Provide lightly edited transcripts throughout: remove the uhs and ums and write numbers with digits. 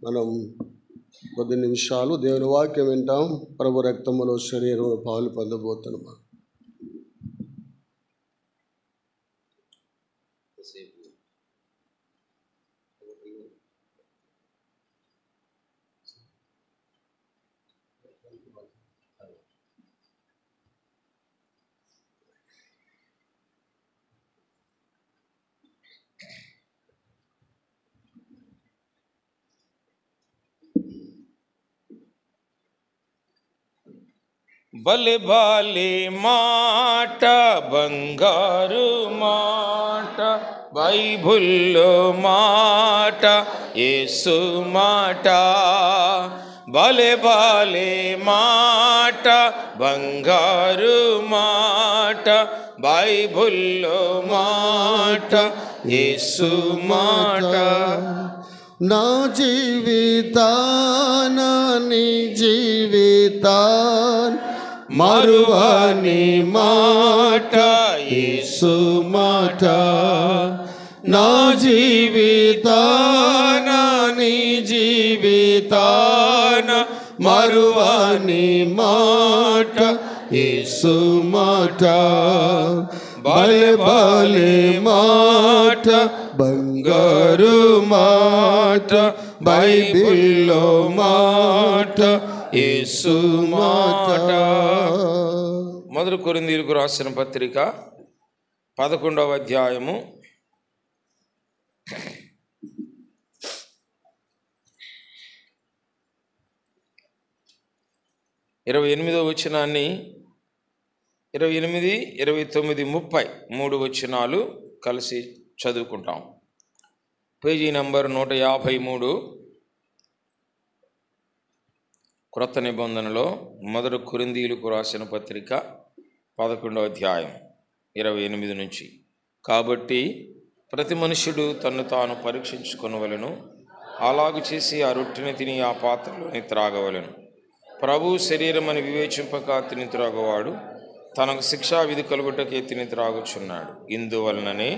మనం కొద్ది నిమిషాలు దేవుని వాక్యం వింటాం. ప్రభు రక్తములో శరీరంలో పాలు పొందబోతున్నాం. బలె బాలే మాట, బంగారు మాట, బైబుల్లో మాట, యేసు మాట. బలె బాలే మాట, బంగారు మాట, బైబుల్లో మాట, యేసు మాట. నా జీవితాన నీ జీవితాన్ మరువని మాట, యేసు మాట. నా జీవితాన నీ జీవితాన మరువని మాట, యేసు మాట. బలె బలె మాట, బంగారు మాట, బైబిల్లో మాట, యేసు మాట. మొదటి కొరింథీయులకు రాసిన పత్రిక 11వ అధ్యాయము 28వ వచనాన్ని 28, 29, 30 3 వచనాలు కలిసి చదువుకుంటాం. పేజీ నంబర్ 153 క్రొత్త నిబంధనలో మొదటి కొరింథీయులకు రాసిన పత్రిక 11వ అధ్యాయం 28 నుంచి. కాబట్టి ప్రతి మనుష్యుడు తన్ను తాను పరీక్షించుకొనవలెను, అలాగు చేసి ఆ రొట్టెని తిని ఆ పాత్రలోని త్రాగవలెను. ప్రభు శరీరం అని వివేచింపక తిని త్రాగవాడు తనకు శిక్షా విధి కలుగుటకే తిని త్రాగుచున్నాడు. ఇందువలననే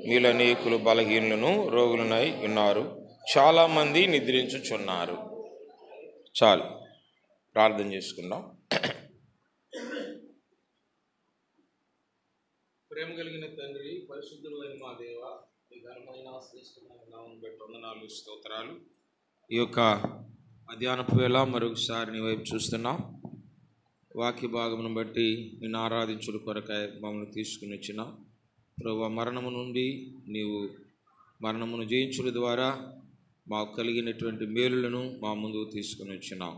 మీలో అనేకులు బలహీనులను రోగులనై ఉన్నారు, చాలామంది నిద్రించుచున్నారు. చాలు, ప్రార్థన చేసుకుందాం. ప్రేమ కలిగిన తండ్రి, పరిశుద్ధుడు అయిన మా దేవ, ఈ ఘనమైన శ్రేష్టమైన నామమును బట్టి వందనాలు, స్తోత్రాలు. ఈ యొక్క మధ్యాహ్నపు వేళ మరొకసారి నీ వైపు చూస్తున్నాం. వాక్య భాగమును బట్టి నిన్ను ఆరాధించుడు కొరకై మమ్మల్ని తీసుకుని వచ్చిన ప్రభువా, మరణము నుండి నీవు మరణమును జయించుడు ద్వారా మాకు కలిగినటువంటి మేలులను మా ముందుకు తీసుకుని వచ్చినాం.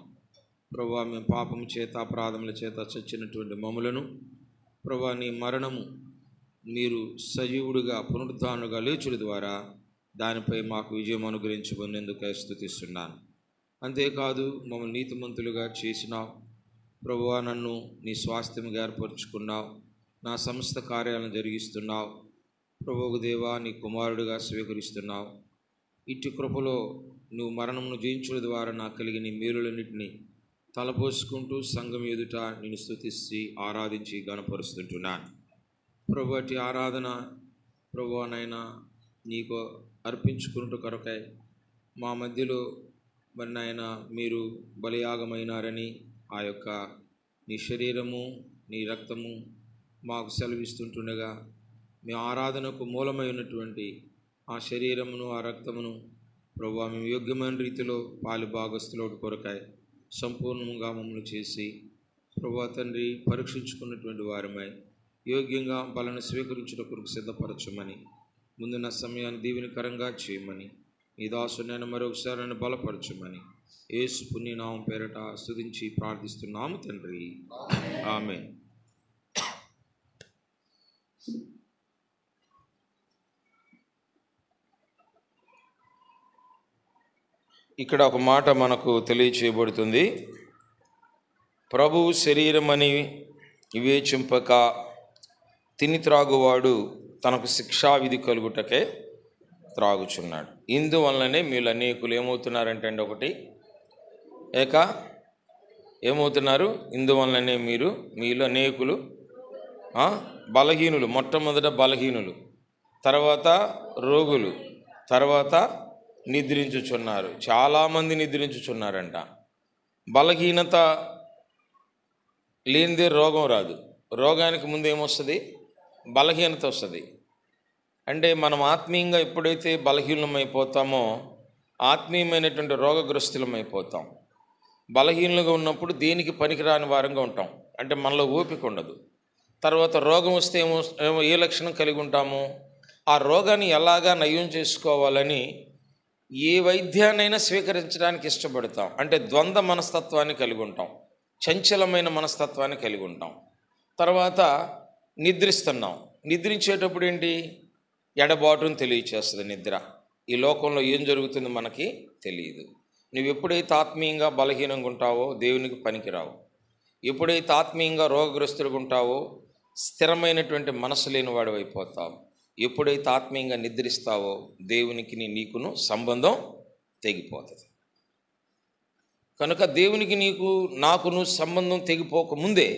ప్రభువా, మేము పాపము చేత అపరాధముల చేత చచ్చినటువంటి మమ్ములను ప్రభువా, నీ మరణము మీరు సజీవుడిగా పునరుద్ధానుగా లేచుడు ద్వారా దానిపై మాకు విజయం అనుగ్రహించబడినందుకు స్తుతిస్తున్నాను. అంతేకాదు మమ్మల్ని నీతిమంతులుగా చేసినావు ప్రభువా, నన్ను నీ స్వాస్థ్యముగా ఏర్పరచుకున్నావు, నా సమస్త కార్యాలను జరిగిస్తున్నావు. ప్రభువు దేవా, నీ కుమారుడిగా స్వీకరిస్తున్నావు. ఇట్టి కృపలో నువ్వు మరణమును జయించుల ద్వారా నాకు కలిగిన మేలులన్నింటినీ తలపోసుకుంటూ సంఘం ఎదుట నేను స్తుతించి ఆరాధించి గణపరుస్తుంటున్నాను. ప్రభు, అట్టి ఆరాధన ప్రభువానైనా నీకు అర్పించుకున్నట్టు కొరకై మా మధ్యలో మరి నాయన మీరు బలియాగమైనారని ఆ యొక్క నీ శరీరము నీ రక్తము మాకు సెలవిస్తుంటుండగా మీ ఆరాధనకు మూలమై ఉన్నటువంటి ఆ శరీరమును ఆ రక్తమును ప్రభువా మేము యోగ్యమైన రీతిలో పాలు భాగస్తులోటి కొరకాయ సంపూర్ణంగా మమ్మల్ని చేసి ప్రభువా తండ్రి పరీక్షించుకున్నటువంటి వారమై యోగ్యంగా బలను స్వీకరించుట కొరకు సిద్ధపరచమని, ముందున్న సమయాన్ని దీవెనకరంగా చేయమని, నీ దాసునైనా మరొకసారి నన్ను బలపరచమని యేసు పుణ్యనామం పేరట స్తుతించి ప్రార్థిస్తున్నాము తండ్రి, ఆమేన్. ఇక్కడ ఒక మాట మనకు తెలియచేయబడుతుంది. ప్రభువు శరీరమని వివేచింపక తిని త్రాగువాడు తనకు శిక్షా విధి కలుగుటకే త్రాగుచున్నాడు. ఇందువల్లనే మీరు అనేకులు ఏమవుతున్నారంటే అండి, ఒకటి ఏమవుతున్నారు, ఇందువల్లనే మీలో అనేకులు బలహీనులు, మొట్టమొదట బలహీనులు, తర్వాత రోగులు, తర్వాత నిద్రించుచున్నారు. చాలామంది నిద్రించుచున్నారంట. బలహీనత లేనిదే రోగం రాదు. రోగానికి ముందు ఏమొస్తుంది? బలహీనత వస్తుంది. అంటే మనం ఆత్మీయంగా ఎప్పుడైతే బలహీనమైపోతామో ఆత్మీయమైనటువంటి రోగగ్రస్తులమైపోతాం. బలహీనంగా ఉన్నప్పుడు దేనికి పనికిరాని వారంగా ఉంటాం. అంటే మనలో ఓపిక ఉండదు. తర్వాత రోగం వస్తే ఏ లక్షణం కలిగి ఉంటాము? ఆ రోగాన్ని ఎలాగా నయం చేసుకోవాలని ఏ వైద్యాన్నైనా స్వీకరించడానికి ఇష్టపడతాం. అంటే ద్వంద్వ మనస్తత్వాన్ని కలిగి ఉంటాం, చంచలమైన మనస్తత్వాన్ని కలిగి ఉంటాం. తర్వాత నిద్రిస్తున్నాం. నిద్రించేటప్పుడు ఏంటి? ఎడబాటును తెలియచేస్తుంది నిద్ర. ఈ లోకంలో ఏం జరుగుతుందో మనకి తెలియదు. నువ్వు ఎప్పుడైతే ఆత్మీయంగా బలహీనంగా ఉంటావో దేవునికి పనికిరావు. ఎప్పుడైతే ఆత్మీయంగా రోగగ్రస్తులుగా ఉంటావో స్థిరమైనటువంటి మనసు లేని వాడు అయిపోతావు. ఎప్పుడైతే ఆత్మీయంగా నిద్రిస్తావో దేవునికి నీకును సంబంధం తెగిపోతుంది. కనుక దేవునికి నాకును సంబంధం తెగిపోకముందే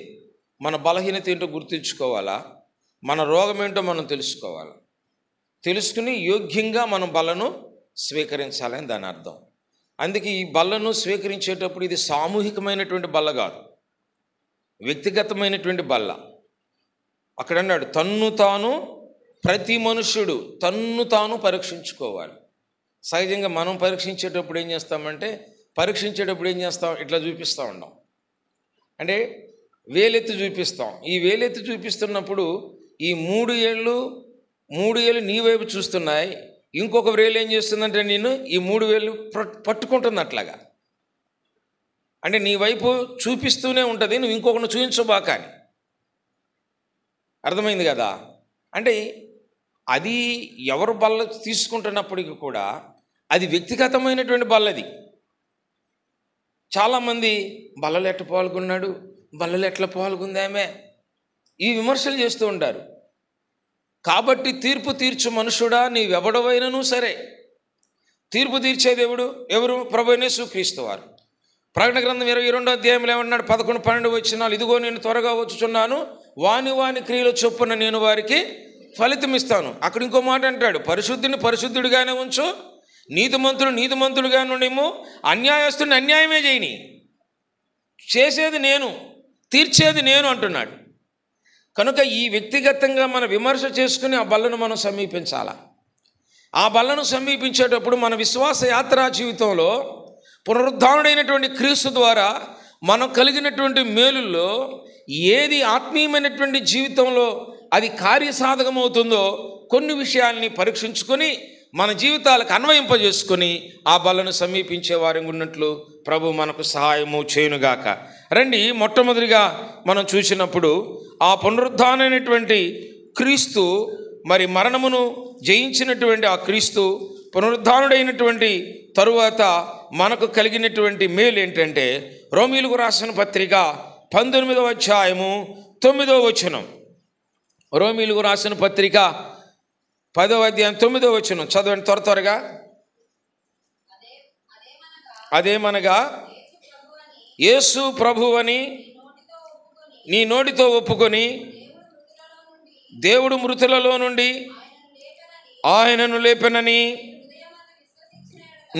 మన బలహీనత ఏంటో గుర్తుంచుకోవాలా, మన రోగం ఏంటో మనం తెలుసుకోవాలి. తెలుసుకుని యోగ్యంగా మనం బలను స్వీకరించాలని దాని అర్థం. అందుకే ఈ బలను స్వీకరించేటప్పుడు ఇది సామూహికమైనటువంటి బల్ల కాదు, వ్యక్తిగతమైనటువంటి బల్ల. అక్కడ అన్నాడు తన్ను తాను, ప్రతి మనుష్యుడు తన్ను తాను పరీక్షించుకోవాలి. సహజంగా మనం పరీక్షించేటప్పుడు ఏం చేస్తాం? ఇట్లా చూపిస్తూ ఉంటాం. అంటే వేలెత్తి చూపిస్తాం. ఈ వేలెత్తి చూపిస్తున్నప్పుడు ఈ మూడు ఏళ్ళు నీ వైపు చూస్తున్నాయి. ఇంకొక వేలు ఏం చేస్తుందంటే నేను ఈ 3 వేలు పట్టుకుంటుంది అట్లాగా. అంటే నీ వైపు చూపిస్తూనే ఉంటుంది, నువ్వు ఇంకొకరిని చూపించబాక అని. అర్థమైంది కదా? అంటే అది ఎవరు బల్ల తీసుకుంటున్నప్పటికీ కూడా అది వ్యక్తిగతమైనటువంటి బల్లది. చాలామంది బల్లలు ఎట్లా పాల్గొన్నాడు, బల్లలు ఎట్లా పాల్గొందామే, ఈ విమర్శలు చేస్తూ ఉంటారు. కాబట్టి తీర్పు తీర్చు మనుషుడా నీవెవడవైనను సరే, తీర్పు తీర్చే దేవుడు ఎవరు? ప్రభువైన యేసుక్రీస్తు వారు. ప్రకటన గ్రంథం 22వ అధ్యాయంలో ఏమన్నాడు? 11-12 వచనాలు, ఇదిగో నేను త్వరగా వచ్చుచున్నాను, వాని క్రియల చొప్పున నేను వారికి ఫలితం ఇస్తాను. అక్కడ ఇంకో మాట అంటాడు, పరిశుద్ధిని పరిశుద్ధుడిగానే ఉంచు, నీతిమంతుడుగా నుండేమో, అన్యాయస్తుడిని అన్యాయమే చేయని, చేసేది నేను, తీర్చేది నేను అంటున్నాడు. కనుక ఈ వ్యక్తిగతంగా మన విమర్శ చేసుకుని ఆ బల్లను మనం సమీపించాలి. ఆ బల్లను సమీపించేటప్పుడు మన విశ్వాస యాత్రా జీవితంలో పునరుద్ధానుడైనటువంటి క్రీస్తు ద్వారా మనం కలిగినటువంటి మేలుల్లో ఏది ఆత్మీయమైనటువంటి జీవితంలో అది కార్యసాధకమవుతుందో కొన్ని విషయాల్ని పరీక్షించుకొని మన జీవితాలకు అన్వయింపజేసుకొని ఆ బలను సమీపించే వారిగా ఉన్నట్లు ప్రభు మనకు సహాయము చేయునుగాక. రండి, మొట్టమొదటిగా మనం చూసినప్పుడు ఆ పునరుద్ధానమైనటువంటి క్రీస్తు, మరి మరణమును జయించినటువంటి ఆ క్రీస్తు పునరుద్ధానుడైనటువంటి తరువాత మనకు కలిగినటువంటి మేలు ఏంటంటే, రోమీయులకు రాసిన పత్రిక 19వ అధ్యాయము 9వ వచనం. రోమీయులకు రాసిన పత్రిక 10వ అధ్యాయం 9వ వచనం చదవండి త్వరగా. అదేమనగా యేసు ప్రభువని నీ నోటితో ఒప్పుకొని దేవుడు మృతులలో నుండి ఆయనను లేపెనని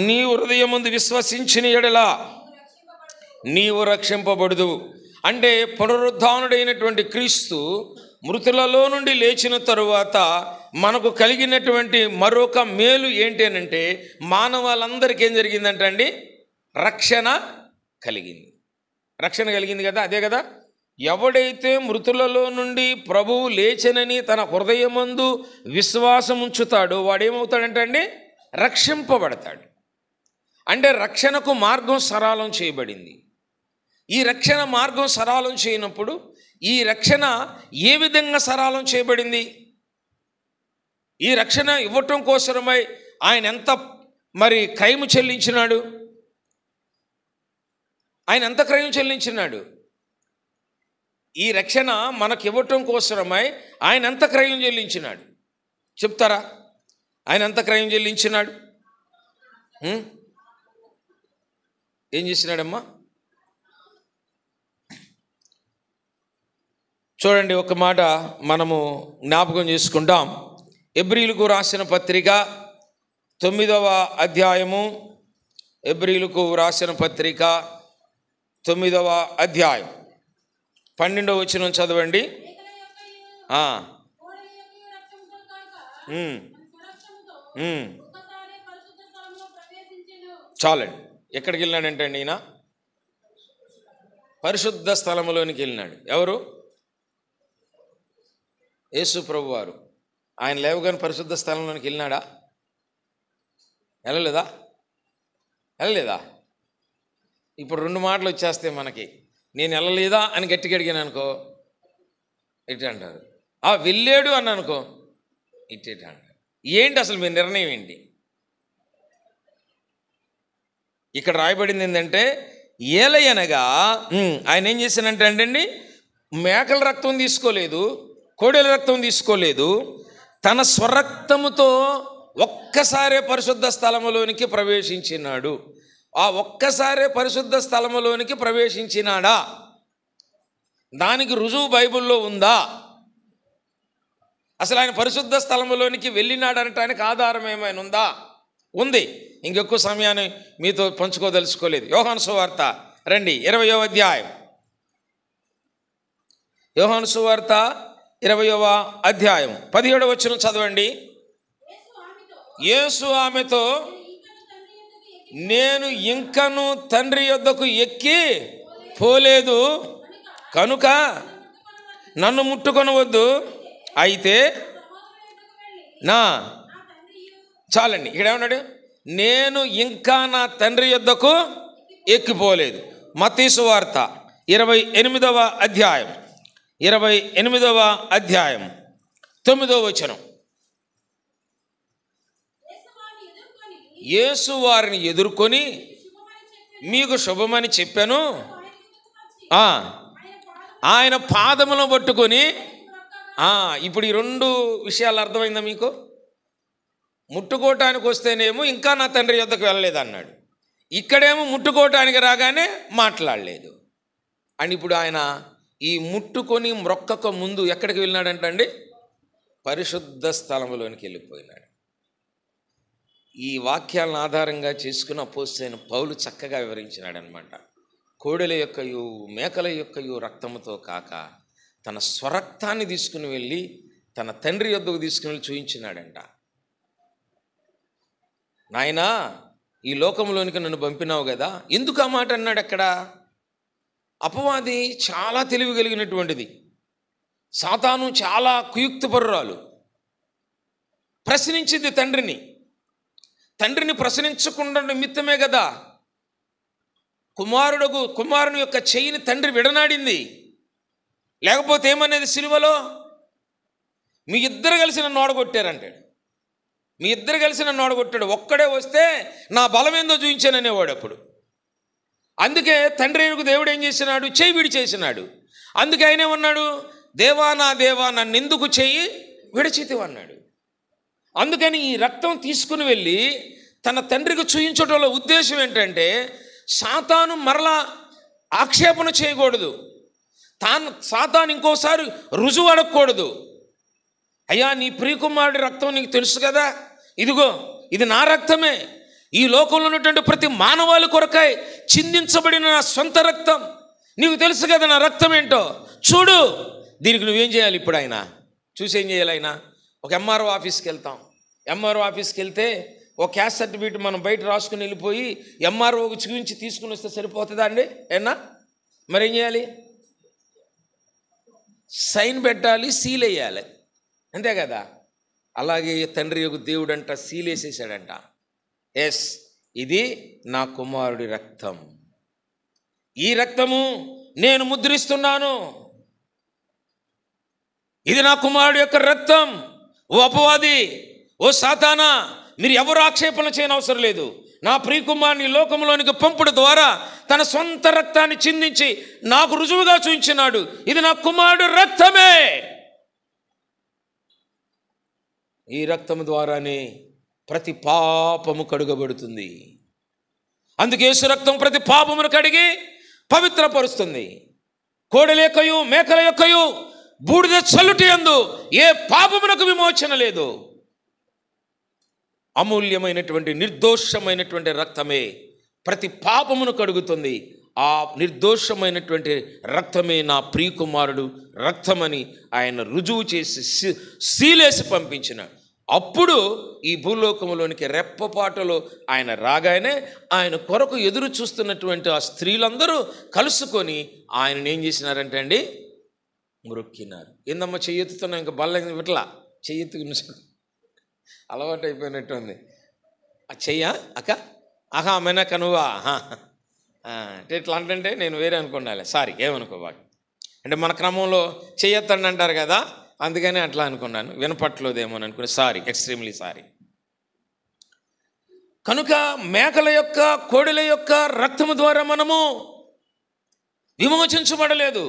నీ హృదయమందు విశ్వసించిన యెడల నీవు రక్షింపబడుదు. అంటే పునరుద్ధానుడైనటువంటి క్రీస్తు మృతులలో నుండి లేచిన తరువాత మనకు కలిగినటువంటి మరొక మేలు ఏంటి అనంటే, మానవాళ్ళందరికీ ఏం జరిగిందంటే అండి, రక్షణ కలిగింది కదా. అదే కదా, ఎవడైతే మృతులలో నుండి ప్రభువు లేచెనని తన హృదయమందు విశ్వాసం ఉంచుతాడో వాడేమవుతాడంటే అండి, రక్షింపబడతాడు. అంటే రక్షణకు మార్గం సరళం చేయబడింది. ఈ రక్షణ మార్గం సరళం చేయనప్పుడు ఈ రక్షణ ఏ విధంగా సరళం చేయబడింది? ఈ రక్షణ ఇవ్వటం కోసమై ఆయన ఎంత మరి క్రయము చెల్లించినాడు? ఆయన ఎంత క్రయం చెల్లించినాడు? ఈ రక్షణ మనకు ఇవ్వటం కోసమై ఆయన ఎంత క్రయం చెల్లించినాడు చెప్తారా? ఆయన ఎంత క్రయం చెల్లించినాడు? ఏం చేసినాడమ్మా? చూడండి, ఒక మాట మనము జ్ఞాపకం చేసుకుంటాం. హెబ్రీయులకు రాసిన పత్రిక 9వ అధ్యాయము, హెబ్రీయులకు వ్రాసిన పత్రిక 9వ అధ్యాయం 12వ వచనం చదవండి. చాలండి. ఎక్కడికి వెళ్ళినాడంటే అండి ఈయన పరిశుద్ధ స్థలములోనికి వెళ్ళినాడు. ఎవరు? యేసు ప్రభు వారు. ఆయన లేవగానే పరిశుద్ధ స్థలంలోనికి వెళ్ళినాడా? వెళ్ళలేదా? ఇప్పుడు 2 మాటలు వచ్చేస్తాయి మనకి. నేను వెళ్ళలేదా అని గట్టిగా అడిగాను అనుకో, ఇటు అంటారు. వెళ్ళాడు అని అనుకో, ఇటు అంటారు. ఏంటి అసలు మీ నిర్ణయం ఏంటి? ఇక్కడ రాయబడింది ఏంటంటే, ఏలయనగా ఆయన ఏం చేశానంటే అండి, మేకల రక్తం తీసుకోలేదు, కోడెల రక్తం తీసుకోలేదు, తన స్వరక్తముతో ఒక్కసారే పరిశుద్ధ స్థలములోనికి ప్రవేశించినాడు. ఆ ఒక్కసారే పరిశుద్ధ స్థలములోనికి ప్రవేశించినాడా? దానికి రుజువు బైబిల్లో ఉందా? అసలు ఆయన పరిశుద్ధ స్థలములోనికి వెళ్ళినాడు అనటానికి ఆధారం ఏమైనా ఉందా? ఉంది. ఇంకెక్కువ సమయాన్ని మీతో పంచుకోదలుచుకోలేదు. యోహాను సువార్త రండి, 20వ అధ్యాయం. యోహాను సువార్త 20వ అధ్యాయం 17వ వచనం చదవండి. యేసు ఆమెతో, నేను ఇంకను తండ్రి యొద్దకు ఎక్కి పోలేదు కనుక నన్ను ముట్టుకొనవద్దు. అయితే చాలండి. ఇక్కడ ఏమన్నాడు? నేను ఇంకా నా తండ్రి యొద్దకు ఎక్కిపోలేదు. మత్తయి సువార్త 28వ అధ్యాయం 28వ అధ్యాయం 9వ వచనం. యేసు వారిని ఎదుర్కొని మీకు శుభమని చెప్పాను. ఆయన పాదములను పట్టుకొని, ఇప్పుడు ఈ 2 విషయాలు అర్థమైందా మీకు? ముట్టుకోవటానికి వస్తేనేమో ఇంకా నా తండ్రి యొద్దకు వెళ్ళలేదు అన్నాడు. ఇక్కడేమో ముట్టుకోవటానికి రాగానే మాట్లాడలేదు. అని ఇప్పుడు ఆయన ఈ ముట్టుకొని మ్రొక్కక ముందు ఎక్కడికి వెళ్ళినాడంటండి? పరిశుద్ధ స్థలములోనికి వెళ్ళిపోయినాడు. ఈ వాక్యాలను ఆధారంగా చేసుకుని అపోస్తలుడైన పౌలు చక్కగా వివరించినాడు అనమాట. కోడెల యొక్కయు మేకల యొక్కయు రక్తముతో కాక తన స్వరక్తాన్ని తీసుకుని వెళ్ళి తన తండ్రి యొద్దకు తీసుకుని వెళ్ళి చూయించినాడంట. నాయనా, ఈ లోకంలోనికి నన్ను పంపినావు కదా, ఎందుకు ఆ మాట అన్నాడు అక్కడ? అపవాది చాలా తెలివి కలిగినటువంటిది. సాతాను చాలా కుయుక్తపరురాలు. ప్రశ్నించింది తండ్రిని ప్రశ్నించకుండా నిమిత్తమే కదా కుమారుని యొక్క చెయ్యిని తండ్రి విడనాడింది. లేకపోతే ఏమనేది సిలువలో? మీ ఇద్దరు కలిసి నన్ను ఓడగొట్టారంటాడు. మీ ఇద్దరు కలిసి నన్ను ఓడగొట్టాడు. ఒక్కడే వస్తే నా బలం ఏందో చూపించాననేవాడు అప్పుడు. అందుకే తండ్రి అయినకు దేవుడు ఏం చేసినాడు? చెయ్యి విడిచేసినాడు. అందుకే ఆయన ఏమన్నాడు? దేవా నా దేవా నన్నెందుకు చెయ్యి విడిచితివన్నాడు. అందుకని ఈ రక్తం తీసుకుని వెళ్ళి తన తండ్రికి చూయించడంలో ఉద్దేశం ఏంటంటే, సాతాను మరలా ఆక్షేపణ చేయకూడదు, సాతాను ఇంకోసారి రుజువు అడగకూడదు. అయ్యా, నీ ప్రియకుమారుడి రక్తం నీకు తెలుసు కదా, ఇదిగో ఇది నా రక్తమే, ఈ లోకంలో ఉన్నటువంటి ప్రతి మానవాళి కొరకై చిందించబడిన నా సొంత రక్తం, నీకు తెలుసు కదా నా రక్తం ఏంటో, చూడు. దీనికి నువ్వేం చేయాలి? ఇప్పుడు ఆయన చూసి ఏం చేయాలి? ఆయన ఒక ఎంఆర్ఓ ఆఫీస్కి వెళ్తాం. ఎంఆర్ఓ ఆఫీస్కి వెళ్తే ఒక క్యాస్ట్ సర్టిఫికేట్ మనం బయట రాసుకుని వెళ్ళిపోయి ఎంఆర్ఓకి చూపించి తీసుకుని వస్తే సరిపోతుందా అండి? ఏనా? మరేం చేయాలి? సైన్ పెట్టాలి, సీల్ వేయాలి, అంతే కదా. అలాగే తండ్రి యొక్క దేవుడు అంట సీల్ వేసేసాడంట. ఎస్, ఇది నా కుమారుడి రక్తం, ఈ రక్తము నేను ముద్రిస్తున్నాను, ఇది నా కుమారుడు యొక్క రక్తం. ఓ అపవాది, ఓ సాతానా, మీరు ఎవరు ఆక్షేపణ చేయనవసరం లేదు. నా ప్రియకుమారుని లోకంలోనికి పంపుడు ద్వారా తన సొంత రక్తాన్ని చిందించి నాకు రుజువుగా చూపించినాడు. ఇది నా కుమారుడు రక్తమే. ఈ రక్తము ద్వారానే ప్రతి పాపము కడుగబడుతుంది. అందుకే యేసు రక్తం ప్రతి పాపమును కడిగి పవిత్రపరుస్తుంది. కోడెల యొక్కయు మేకల యొక్కయు బూడిద చల్లుటి యందు ఏ పాపమునకు విమోచన లేదు. అమూల్యమైనటువంటి నిర్దోషమైనటువంటి రక్తమే ప్రతి పాపమును కడుగుతుంది. ఆ నిర్దోషమైనటువంటి రక్తమే నా ప్రియకుమారుడు రక్తమని ఆయన రుజువు చేసి సీలేసి పంపించిన అప్పుడు ఈ భూలోకంలోనికి రెప్పపాటులో ఆయన రాగానే ఆయన కొరకు ఎదురు చూస్తున్నటువంటి ఆ స్త్రీలందరూ కలుసుకొని ఆయనను ఏం చేసినారంటే అండి, మ్రొక్కినారు. ఏందమ్మా చెయ్యెత్తుతున్నా, ఇంకా బల్ల ఇట్లా చెయ్యెత్తు అలవాటు అయిపోయినట్టు ఉంది. చెయ్యా అక్క, ఆహా మెనక నువ్వా అంటే ఇట్లా అంటే నేను వేరే అనుకున్నాలే, సారీ ఏమనుకోబాక. అంటే మన క్రమంలో చెయ్యొత్తండి అంటారు కదా, అందుకని అట్లా అనుకున్నాను, వినపట్లేదేమో అనుకున్నా, సారీ, ఎక్స్ట్రీమ్లీ సారీ. కనుక మేకల యొక్క కోడెల యొక్క రక్తము ద్వారా మనము విమోచించబడలేదు.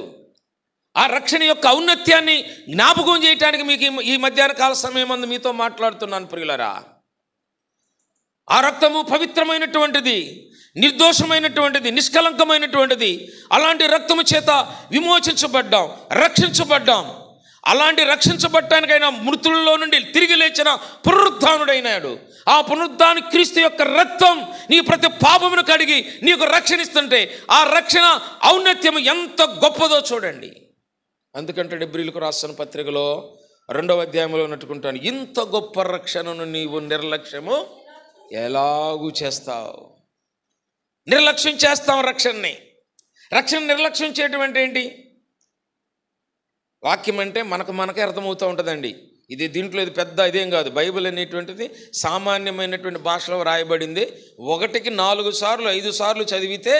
ఆ రక్షణ యొక్క ఔన్నత్యాన్ని జ్ఞాపకం చేయటానికి మీకు ఈ మధ్యాహ్న కాల సమయం అందు మీతో మాట్లాడుతున్నాను ప్రియులరా. ఆ రక్తము పవిత్రమైనటువంటిది, నిర్దోషమైనటువంటిది, నిష్కలంకమైనటువంటిది. అలాంటి రక్తము చేత విమోచించబడ్డాం, రక్షించబడ్డాం. అలాంటి రక్షించబడటానికైనా మృతుల్లో నుండి తిరిగి లేచిన పునరుద్ధానుడైనాడు. ఆ పునరుద్ధాన క్రీస్తు యొక్క రక్తం నీ ప్రతి పాపమును కడిగి నీకు రక్షణ ఇస్తుంటే ఆ రక్షణ ఔన్నత్యము ఎంత గొప్పదో చూడండి. అందుకంటే హెబ్రీయులకు రాసిన పత్రికలో 2వ అధ్యాయంలో ఉన్నట్టుకుంటాను, ఇంత గొప్ప రక్షణను నీవు నిర్లక్ష్యము ఎలాగూ చేస్తావు. నిర్లక్ష్యం చేస్తాం రక్షణ నిర్లక్ష్యం చేయటం అంటే ఏంటి? వాక్యం అంటే మనకే అర్థమవుతూ ఉంటుందండి. దీంట్లో ఇది పెద్ద ఇదేం కాదు. బైబిల్ అనేటువంటిది సామాన్యమైనటువంటి భాషలో రాయబడింది. 1కి 4 సార్లు 5 సార్లు చదివితే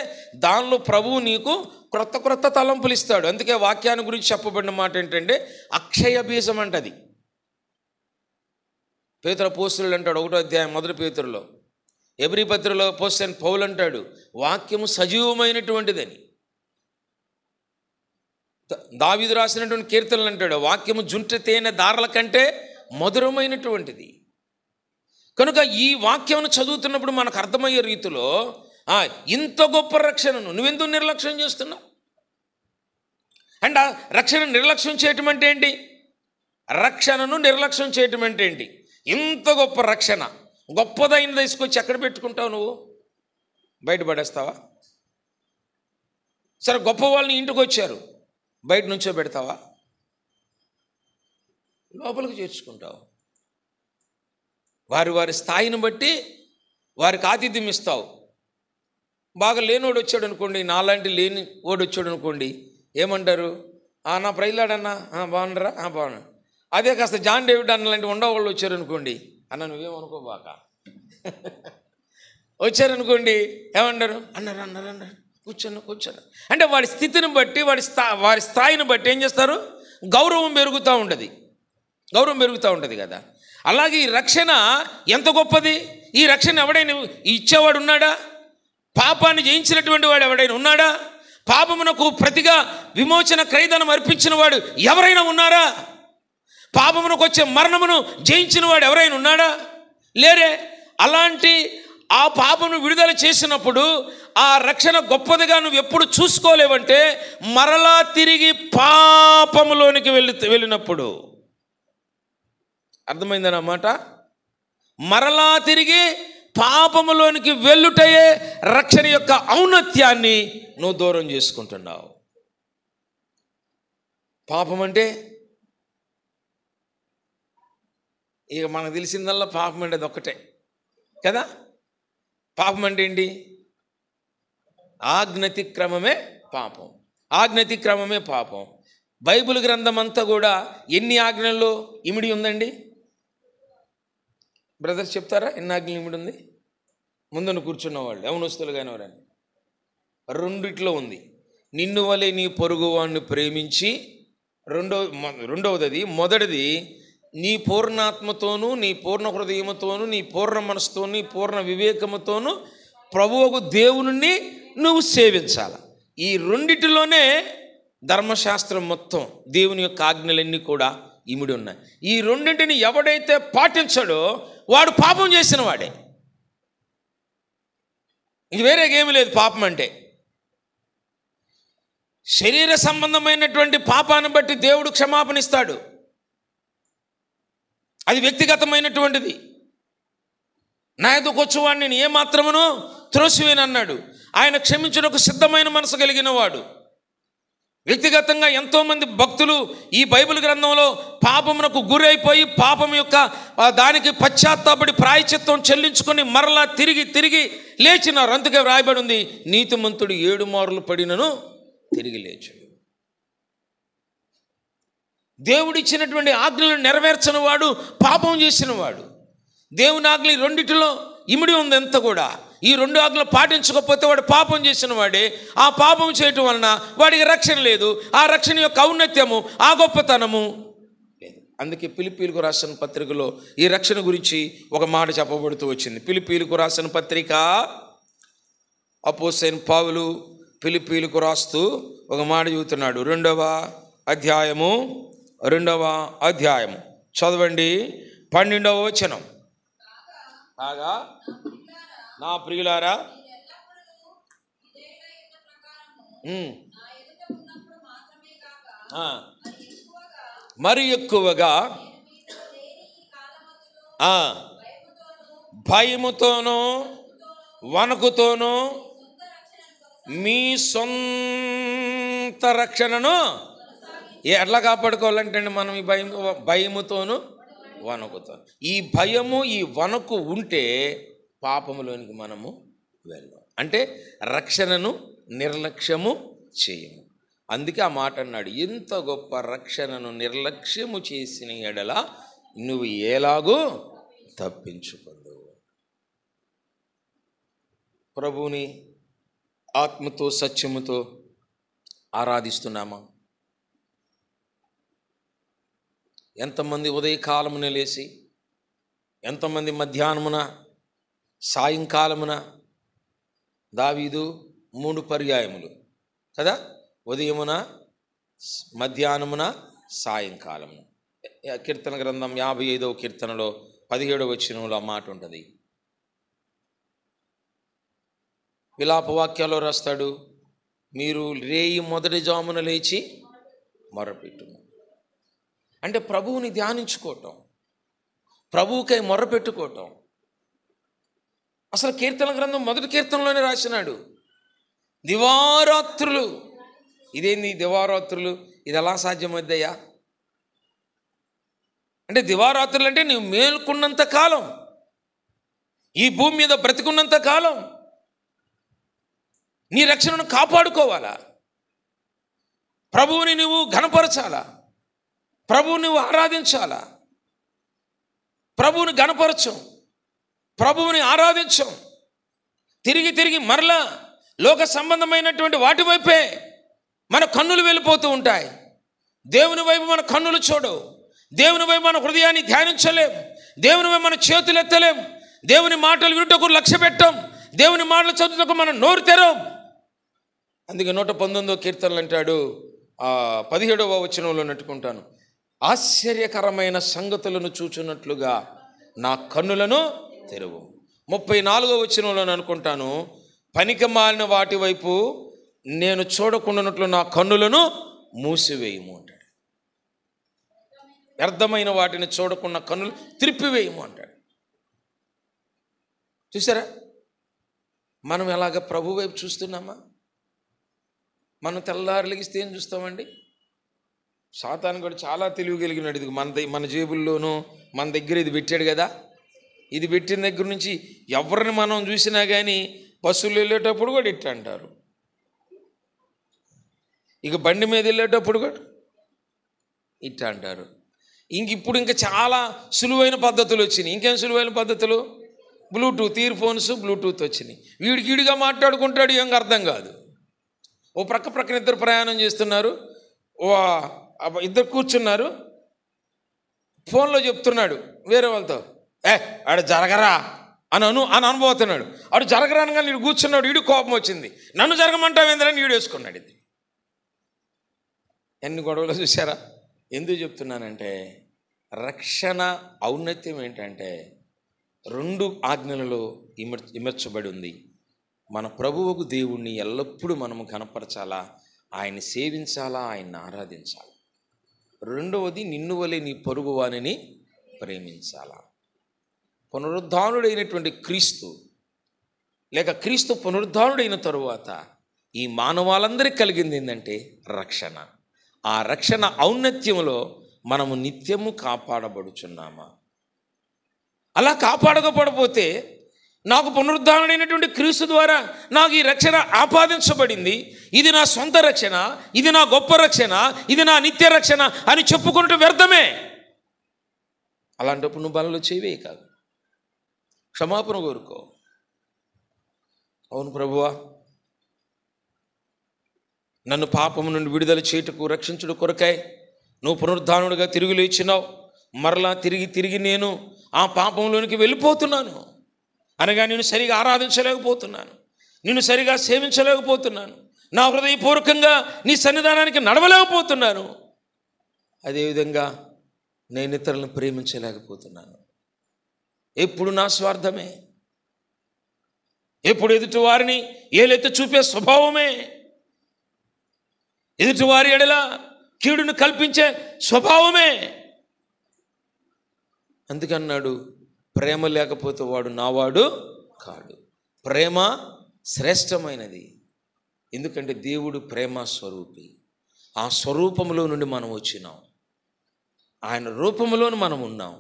దానిలో ప్రభువు నీకు క్రొత్త తలంపులు ఇస్తాడు. అందుకే వాక్యాన్ని గురించి చెప్పబడిన మాట ఏంటంటే అక్షయ బీజం అంటది. పేతురు అపోస్తలుడు అంటాడు 1వ అధ్యాయం 1 పేతురులో, హెబ్రీ పత్రికలో అపోస్తలుడైన పౌలు అంటాడు వాక్యము సజీవమైనటువంటిదని. దావీదు రాసినటువంటి కీర్తనలు అంటాడు వాక్యము జుంట తేనె దారల కంటే మధురమైనటువంటిది. కనుక ఈ వాక్యమును చదువుతున్నప్పుడు మనకు అర్థమయ్యే రీతిలో ఇంత గొప్ప రక్షణను నువ్వెందుకు నిర్లక్ష్యం చేస్తున్నావు? అండ్ రక్షణ నిర్లక్ష్యం చేయటం అంటే ఏంటి? రక్షణను నిర్లక్ష్యం చేయటం అంటే ఏంటి? ఇంత గొప్ప రక్షణ గొప్పదైన తీసుకొచ్చి ఎక్కడ పెట్టుకుంటావు? నువ్వు బయటపడేస్తావా? సరే, గొప్ప వాళ్ళని ఇంటికి వచ్చారు, బయట నుంచో పెడతావా? లోపలికి చేర్చుకుంటావు. వారి స్థాయిని బట్టి వారికి ఆతిథ్యం ఇస్తావు. బాగా లేనివాడు వచ్చాడు అనుకోండి, నాలాంటి లేని వాడు వచ్చాడు అనుకోండి, ఏమంటారు? నా ప్రైలాడన్నా బాగున్నారా? బాగున్నా. అదే కాస్త జాన్ డేవిడ్ అన్న లాంటి ఉండేవాళ్ళు వచ్చారు అనుకోండి, అన్న నువ్వేమనుకోబాక వచ్చారనుకోండి, ఏమంటారు? అన్నారు కూర్చోను. అంటే వాడి స్థితిని బట్టి వారి స్థాయిని బట్టి ఏం చేస్తారు? గౌరవం పెరుగుతూ ఉంటుంది కదా. అలాగే ఈ రక్షణ ఎంత గొప్పది! ఈ రక్షణ ఎవడైనా ఇచ్చేవాడు ఉన్నాడా? పాపాన్ని జయించినటువంటి వాడు ఎవడైనా ఉన్నాడా? పాపమునకు ప్రతిగా విమోచన క్రయధనం అర్పించిన వాడు ఎవరైనా ఉన్నారా? పాపమునకు వచ్చే మరణమును జయించిన వాడు ఎవరైనా ఉన్నాడా? లేరే. అలాంటి ఆ పాపను విడుదల చేసినప్పుడు ఆ రక్షణ గొప్పదిగా నువ్వు ఎప్పుడు చూసుకోలేవంటే మరలా తిరిగి పాపములోనికి వెళ్ళినప్పుడు. అర్థమైందన్నమాట. మరలా తిరిగి పాపములోనికి వెళ్ళుటయే రక్షణ యొక్క ఔన్నత్యాన్ని నువ్వు దూరం చేసుకుంటున్నావు. పాపం అంటే ఇక మనకు తెలిసిందల్లా పాపం అంటే ఒక్కటే కదా. పాపం అంటే ఏంటి? ఆజ్ఞాతిక్రమమే పాపం. బైబిల్ గ్రంథం అంతా కూడా ఎన్ని ఆజ్ఞల్లో ఇమిడి ఉందండి? బ్రదర్స్ చెప్తారా ఎన్ని ఆజ్ఞలు ఇమిడి ఉంది? ముందును కూర్చున్న వాళ్ళు యవనస్తులు కానీ ఎవరని 2 ఉంది. నిన్ను వలె నీ పొరుగువాడిని ప్రేమించి, రెండవది మొదటిది నీ పూర్ణాత్మతోనూ నీ పూర్ణ హృదయముతోనూ నీ పూర్ణ మనసుతోనూ నీ పూర్ణ వివేకముతోనూ ప్రభువుకు దేవుని నువ్వు సేవించాల. ఈ 2లోనే ధర్మశాస్త్రం మొత్తం, దేవుని యొక్క ఆజ్ఞలన్నీ కూడా ఇమిడి ఉన్నాయి. ఈ 2 ఎవడైతే పాటించాడో వాడు పాపం చేసిన వాడే. ఇది వేరేగేమీ లేదు. పాపం అంటే శరీర సంబంధమైనటువంటి పాపాన్ని బట్టి దేవుడు క్షమాపణ ఇస్తాడు. అది వ్యక్తిగతమైనటువంటిది. నా ఎదుకు వచ్చేవాడిని నేను ఏమాత్రమును త్రోసివేనన్నాడు. ఆయన క్షమించుటకు సిద్ధమైన మనసు కలిగిన వాడు. వ్యక్తిగతంగా ఎంతోమంది భక్తులు ఈ బైబిల్ గ్రంథంలో పాపమునకు గురైపోయి పాపం యొక్క దానికి పశ్చాత్తాపడి ప్రాయశ్చిత్తం చెల్లించుకొని మరలా తిరిగి లేచినారు. అందుకే వ్రాయబడి ఉంది, నీతిమంతుడు 7 మారులు పడినను తిరిగి లేచు. దేవుడిచ్చినటువంటి ఆజ్ఞలను నెరవేర్చని వాడు పాపం చేసిన వాడు. దేవుని ఆజ్ఞ రెండిటిలో ఇమిడి ఉంది ఎంత కూడా. ఈ 2 ఆజ్ఞలు పాటించకపోతే వాడు పాపం చేసిన వాడే. ఆ పాపం చేయటం వలన వాడికి రక్షణ లేదు. ఆ రక్షణ యొక్క ఔన్నత్యము, ఆ గొప్పతనము లేదు. అందుకే ఫిలిప్పీయులకు రాసిన పత్రికలో ఈ రక్షణ గురించి ఒక మాట చెప్పబడుతూ వచ్చింది. ఫిలిప్పీయులకు రాసిన పత్రిక అపోస్తలుడైన పౌలు ఫిలిప్పీయులకు రాస్తూ ఒక మాట చెబుతున్నాడు. 2వ అధ్యాయము చదవండి, 12వ వచనం. కాగా నా ప్రియులారా, మరి ఎక్కువగా భయముతోనూ వణకుతోనూ మీ సొంత రక్షణను ఎట్లా కాపాడుకోవాలంటే మనం ఈ భయముతోనూ వణకుతో, ఈ భయము ఈ వణకు ఉంటే పాపములోనికి మనము వెళ్ళాం. అంటే రక్షణను నిర్లక్ష్యము చేయము. అందుకే ఆ మాట అన్నాడు, ఇంత గొప్ప రక్షణను నిర్లక్ష్యము చేసిన ఎడల నువ్వు ఎలాగూ తప్పించుకుందువు. ప్రభువుని ఆత్మతో సత్యముతో ఆరాధిస్తున్నామా? ఎంతమంది ఉదయకాలమున లేచి, ఎంతమంది మధ్యాహ్నమున, సాయంకాలమున? దావీదు 3 పర్యాయములు కదా, ఉదయమున, మధ్యాహ్నమున, సాయంకాలమున. కీర్తన గ్రంథం 55వ కీర్తనలో 17వ వచనంలో ఆ మాట ఉంటుంది. విలాప వాక్యాల్లో రాస్తాడు, మీరు రేయి మొదటి జామున లేచి మొరపెట్టుము. అంటే ప్రభువుని ధ్యానించుకోవటం, ప్రభువుకై మొర్రపెట్టుకోవటం. అసలు కీర్తన గ్రంథం మొదటి కీర్తనలోనే రాసినాడు, దివారాత్రులు. ఇదేంది దివారాత్రులు? ఇది ఎలా సాధ్యమవుద్దయ్యా అంటే, దివారాత్రులు అంటే నువ్వు మేలుకున్నంత కాలం, ఈ భూమి మీద బ్రతికున్నంత కాలం నీ రక్షణను కాపాడుకోవాలా, ప్రభువుని నువ్వు ఘనపరచాలా, ప్రభువుని నువ్వు ఆరాధించాలా. ప్రభువుని ఘనపరచం, ప్రభువుని ఆరాధించం. తిరిగి మరలా లోక సంబంధమైనటువంటి వాటి వైపే మన కన్నులు వెళ్ళిపోతూ ఉంటాయి. దేవుని వైపు మన కన్నులు చూడవు. దేవుని వైపు మన హృదయాన్ని ధ్యానించలేం. దేవుని వైపు మన చేతులు ఎత్తలేం. దేవుని మాటలు వినుటకు లక్ష్య పెట్టం. దేవుని మాటలు చదువుటకు మనం నోరు తెరం. అందుకే 119వ కీర్తనలు అంటాడు, 17వ వచనంలో నట్టుకుంటాను, ఆశ్చర్యకరమైన సంగతులను చూచున్నట్లుగా నా కన్నులను తెరువు. 34వ వచనంలో అనుకుంటాను, పనికి మాలిన వాటి వైపు నేను చూడకుండానట్లు నా కన్నులను మూసివేయము అంటాడు. వ్యర్థమైన వాటిని చూడకుండా కన్నులు త్రిప్పివేయము అంటాడు. చూసారా, మనం ఎలాగ ప్రభు వైపు చూస్తున్నామా? మనం తెల్లారులగిస్తే ఏం చూస్తామండి? సాతాను కూడా చాలా తెలివి కలిగినాడు. ఇది మన జేబుల్లోనూ మన దగ్గర ఇది పెట్టాడు కదా. ఇది పెట్టిన దగ్గర నుంచి ఎవరిని మనం చూసినా కానీ బస్సులు వెళ్ళేటప్పుడు కూడా ఇట్ట అంటారు, ఇక బండి మీద వెళ్ళేటప్పుడు కూడా ఇట్ట అంటారు. ఇప్పుడు ఇంకా చాలా సులువైన పద్ధతులు వచ్చినాయి. ఇంకేం సులువైన పద్ధతులు? బ్లూటూత్ ఇయర్ ఫోన్స్, బ్లూటూత్ వచ్చినాయి. వీడికిడిగా మాట్లాడుకుంటాడు, ఏం అర్థం కాదు. ఓ ప్రక్కన ఇద్దరు ప్రయాణం చేస్తున్నారు, ఇద్దరు కూర్చున్నారు, ఫోన్లో చెప్తున్నాడు వేరే వాళ్ళతో, ఆడ జరగరా అని అనుభవుతున్నాడు. ఆడు జరగరా అనగా వీడు కూర్చున్నాడు. వీడు కోపం వచ్చింది, నన్ను జరగమంటావేంద్రని వీడు వేసుకున్నాడు. ఇది ఎన్ని గొడవలు చూసారా? ఎందుకు చెప్తున్నానంటే, రక్షణ ఔన్నత్యం ఏంటంటే 2 ఆజ్ఞలలో ఇమర్చబడి ఉంది. మన ప్రభువుకు దేవుణ్ణి ఎల్లప్పుడూ మనము కనపరచాలా, ఆయన్ని సేవించాలా, ఆయన్ని ఆరాధించాలా. 2వది, నిన్ను వలె నీ పొరుగువానిని ప్రేమించాలా. పునరుద్ధానుడైనటువంటి క్రీస్తు లేక క్రీస్తు పునరుద్ధానుడైన తరువాత ఈ మానవాళందరికీ కలిగింది ఏంటంటే రక్షణ. ఆ రక్షణ ఔన్నత్యంలో మనము నిత్యము కాపాడబడుచున్నామా? అలా కాపాడకపోతే నాకు పునరుద్ధానుడైనటువంటి క్రీస్తు ద్వారా నాకు ఈ రక్షణ ఆపాదించబడింది, ఇది నా సొంత రక్షణ, ఇది నా గొప్ప రక్షణ, ఇది నా నిత్య రక్షణ అని చెప్పుకుంటూ వ్యర్థమే. అలాంటప్పుడు నువ్వు బలలో చేయవే కాదు, క్షమాపణ కోరుకో. అవును ప్రభువా, నన్ను పాపము నుండి విడుదల చేయుటకు రక్షించుడు కొరకై నువ్వు పునరుద్ధానుడిగా తిరిగి లేచినావు. మరలా తిరిగి నేను ఆ పాపంలోనికి వెళ్ళిపోతున్నాను అనగా నేను సరిగా ఆరాధించలేకపోతున్నాను, నిన్ను సరిగా సేవించలేకపోతున్నాను, నా హృదయపూర్వకంగా నీ సన్నిధానానికి నడవలేకపోతున్నాను. అదేవిధంగా నేను ఇతరులను ప్రేమించలేకపోతున్నాను. ఎప్పుడు నా స్వార్థమే, ఎప్పుడు ఎదుటి వారిని ఏలెత్తి చూపే స్వభావమే, ఎదుటివారి ఎడల కీడును కల్పించే స్వభావమే. అందుకన్నాడు, ప్రేమ లేకపోతే వాడు నావాడు కాడు. ప్రేమ శ్రేష్టమైనది, ఎందుకంటే దేవుడు ప్రేమ స్వరూపి. ఆ స్వరూపంలో నుండి మనం వచ్చినాం, ఆయన రూపంలోను మనం ఉన్నాం.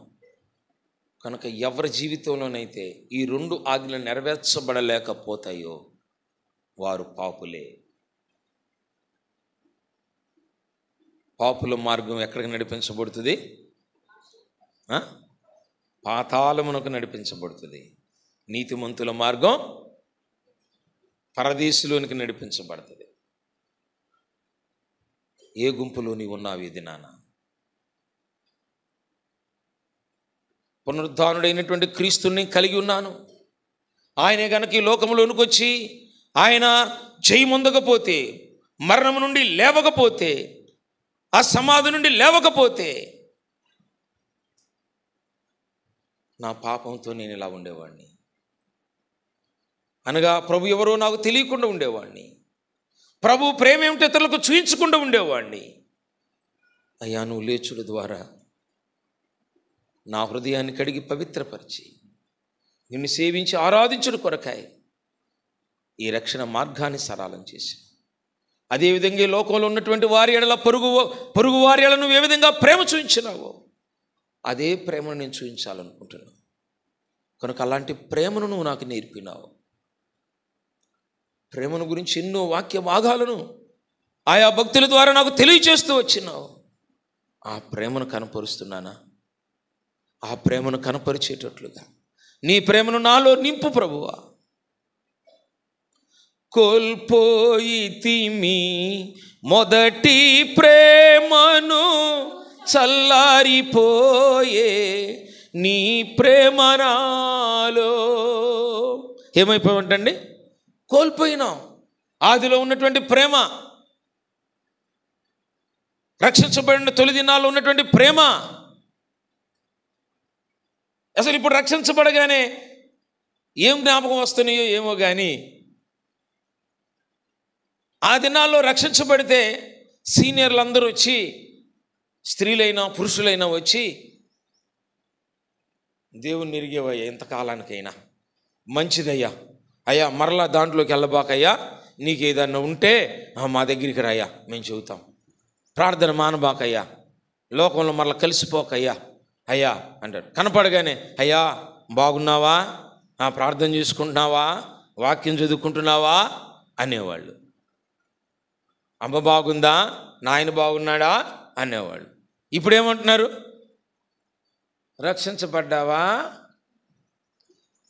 కనుక ఎవరి జీవితంలోనైతే ఈ రెండు ఆజ్ఞలు నెరవేర్చబడలేకపోతాయో వారు పాపులే. పాపుల మార్గం ఎక్కడికి నడిపించబడుతుంది? పాతాళమునకు నడిపించబడుతుంది. నీతిమంతుల మార్గం పరదేశంలోనికి నడిపించబడుతుంది. ఏ గుంపులో నీవు ఉన్నావు ఈ దినాన? పునరుద్ధానుడైనటువంటి క్రీస్తుని కలిగి ఉన్నాను. ఆయనే గనక ఈ లోకంలోనికి వచ్చి ఆయన జయముందకపోతే, మరణము నుండి లేవకపోతే, ఆ సమాధి నుండి లేవకపోతే నా పాపంతో నేను ఇలా ఉండేవాడిని. అనగా ప్రభు ఎవరో నాకు తెలియకుండా ఉండేవాడిని, ప్రభు ప్రేమ ఏమిటో ఇతరులకు చూయించకుండా ఉండేవాడిని. అయ్యా, నువ్వు లేచుడు ద్వారా నా హృదయాన్ని కడిగి పవిత్రపరిచి నిన్ను సేవించి ఆరాధించుడు కొరకాయ ఈ రక్షణ మార్గాన్ని సరళం చేసి, అదేవిధంగా ఈ లోకంలో ఉన్నటువంటి వారి ఎడల పొరుగు వారి ఎడల నువ్వు ఏ విధంగా ప్రేమ చూపించినావో అదే ప్రేమను నేను చూపించాలనుకుంటున్నాను. కనుక అలాంటి ప్రేమను నువ్వు నాకు నేర్పినావు. ప్రేమను గురించి ఎన్నో వాక్య భాగాలను ఆయా భక్తుల ద్వారా నాకు తెలియచేస్తూ వచ్చినావు. ఆ ప్రేమను కనపరుస్తున్నానా? ఆ ప్రేమను కనపరిచేటట్లుగా నీ ప్రేమను నాలో నింపు ప్రభువా. కోల్పోయితిమి మొదటి ప్రేమను, చల్లారిపోయే నీ ప్రేమ నాలో. ఏమైపోయామంటండి? కోల్పోయినాం ఆదిలో ఉన్నటువంటి ప్రేమ, రక్షించబడిన తొలి దినాల్లో ఉన్నటువంటి ప్రేమ. అసలు ఇప్పుడు రక్షించబడగానే ఏం జ్ఞాపకం వస్తున్నాయో ఏమో కానీ, ఆ దినాల్లో రక్షించబడితే సీనియర్లు అందరూ వచ్చి, స్త్రీలైనా పురుషులైనా వచ్చి, దేవుణ్ణి ఎరిగేవయ్యా ఎంతకాలానికైనా, మంచిదయ్యా, అయ్యా మరలా దాంట్లోకి వెళ్ళబాకయ్యా, నీకు ఏదన్నా ఉంటే మా దగ్గరికి రాయ్యా, మేము చెబుతాం. ప్రార్థన మానబాకయ్యా, లోకంలో మరలా కలిసిపోకయ్యా అయ్యా అంటాడు. కనపడగానే అయ్యా బాగున్నావా, ప్రార్థన చేసుకుంటున్నావా, వాక్యం చదువుకుంటున్నావా అనేవాళ్ళు. అమ్మ బాగుందా, నాయన బాగున్నాడా అనేవాళ్ళు. ఇప్పుడేమంటున్నారు? రక్షించబడ్డావా,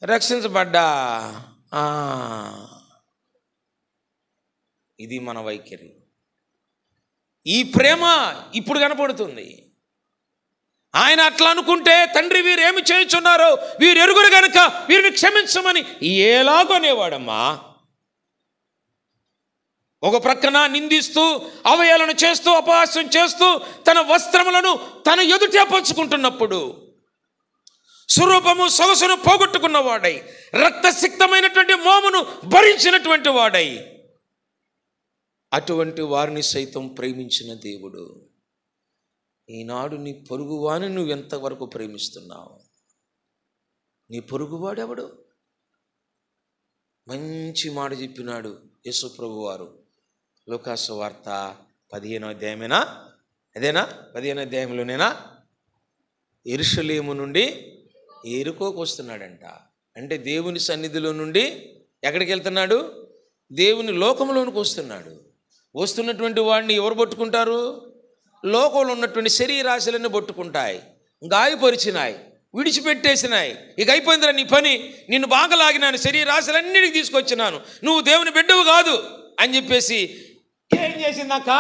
రక్షించబడ్డా. ఇది మన వైఖరి. ఈ ప్రేమ ఇప్పుడు కనపడుతుంది. ఆయన అట్లా అనుకుంటే, తండ్రి వీరు ఏమి చేయుచున్నారో వీరు ఎరుగురు గనుక వీరిని క్షమించమని ఎలాగనేవాడమ్మా. ఒక ప్రక్కన నిందిస్తూ, అవహేళన చేస్తూ, అపహాస్యం చేస్తూ తన వస్త్రములను తన ఎదుటే పంచుకుంటున్నప్పుడు, స్వరూపము సొగసును పోగొట్టుకున్న వాడై, రక్తసిక్తమైనటువంటి మోమును భరించినటువంటి వాడై, అటువంటి వారిని సైతం ప్రేమించిన దేవుడు ఈనాడు నీ పొరుగువాని నువ్వు ఎంతవరకు ప్రేమిస్తున్నావు? నీ పొరుగువాడెవడు? మంచి మాట చెప్పినాడు యేసు ప్రభువారు. లూకాసు వార్త 15వ అధ్యాయమేనా? అదేనా? 15వ అధ్యాయంలోనేనా? యెరూషలేము నుండి యెరికోకు వస్తున్నాడంట. అంటే దేవుని సన్నిధిలో నుండి ఎక్కడికి వెళ్తున్నాడు? దేవుని లోకంలోనికి వస్తున్నాడు. వస్తున్నటువంటి వాడిని ఎవరు పట్టుకుంటారు? లోకంలో ఉన్నటువంటి శరీరాశలన్నీ పట్టుకుంటాయి, గాయపరిచినాయి, విడిచిపెట్టేసినాయి. ఇక అయిపోయిందిరా నీ పని, నిన్ను బాగా లాగినాను, శరీరాశలన్నిటికి తీసుకొచ్చినాను, నువ్వు దేవుని బిడ్డవు కాదు అని చెప్పేసి ఏం చేసిందాక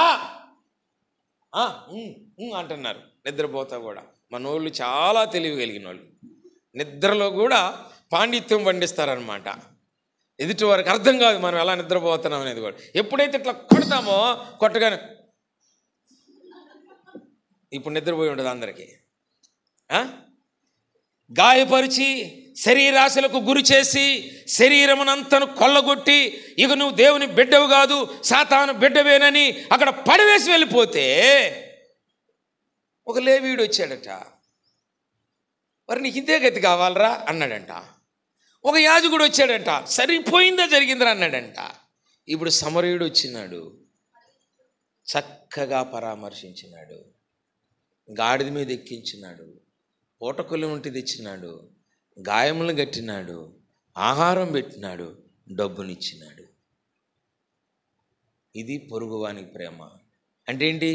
అంటున్నారు. నిద్రపోతా కూడా మనోళ్ళు చాలా తెలివి కలిగిన వాళ్ళు, నిద్రలో కూడా పాండిత్యం పండిస్తారనమాట. ఎదుటి వారికి అర్థం కాదు మనం ఎలా నిద్రపోతున్నాం అనేది కూడా. ఎప్పుడైతే ఇట్లా కొడతామో కొట్టగానే ఇప్పుడు నిద్రపోయి ఉండదు అందరికీ. గాయపరిచి శరీరాశలకు గురి చేసి శరీరమునంతను కొల్లగొట్టి ఇక నువ్వు దేవుని బిడ్డవు కాదు, సాతాను బిడ్డవేనని అక్కడ పడివేసి వెళ్ళిపోతే ఒక లేవీయుడు వచ్చాడట. మరి నీకు ఇదే గతి కావాలరా అన్నాడంట. ఒక యాజకుడు వచ్చాడంట, సరిపోయిందా జరిగిందిరా అన్నాడంట. ఇప్పుడు సమరయుడు వచ్చినాడు, చక్కగా పరామర్శించినాడు, గాడిద మీద ఎక్కించినాడు, పూటకొల్లి ఉంటి తెచ్చినాడు, గాయములను కట్టినాడు, ఆహారం పెట్టినాడు, డబ్బునిచ్చినాడు. ఇది పొరుగువానికి ప్రేమ అంటే ఏంటి?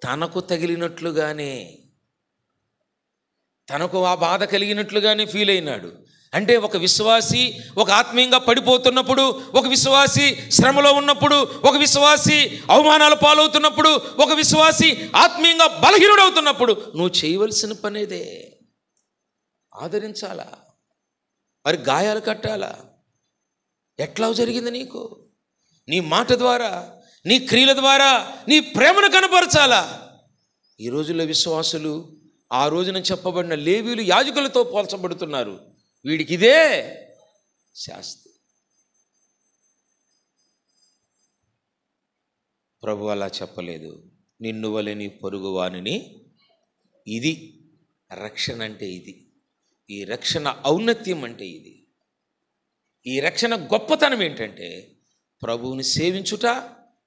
తనకు తగిలినట్లుగానే, తనకు ఆ బాధ కలిగినట్లుగానే ఫీల్ అయినాడు. అంటే ఒక విశ్వాసి ఒక ఆత్మీయంగా పడిపోతున్నప్పుడు, ఒక విశ్వాసి శ్రమలో ఉన్నప్పుడు, ఒక విశ్వాసి అవమానాల పాలవుతున్నప్పుడు, ఒక విశ్వాసి ఆత్మీయంగా బలహీనుడవుతున్నప్పుడు నువ్వు చేయవలసిన పనేదే. ఆదరించాలా, మరి గాయాలు కట్టాలా. ఎట్లా జరిగింది నీకు? నీ మాట ద్వారా, నీ క్రియల ద్వారా నీ ప్రేమను కనపరచాలా. ఈ రోజుల్లో విశ్వాసులు ఆ రోజున చెప్పబడిన లేవీయులు యాజకులతో పోల్చబడుతున్నారు. వీడికి ఇదే శాస్తి. ప్రభు అలా చెప్పలేదు. నిన్ను వలె నీ పొరుగువానిని. ఇది రక్షణ అంటే ఇది. ఈ రక్షణ ఔన్నత్యం అంటే ఇది. ఈ రక్షణ గొప్పతనం ఏంటంటే ప్రభువుని సేవించుట,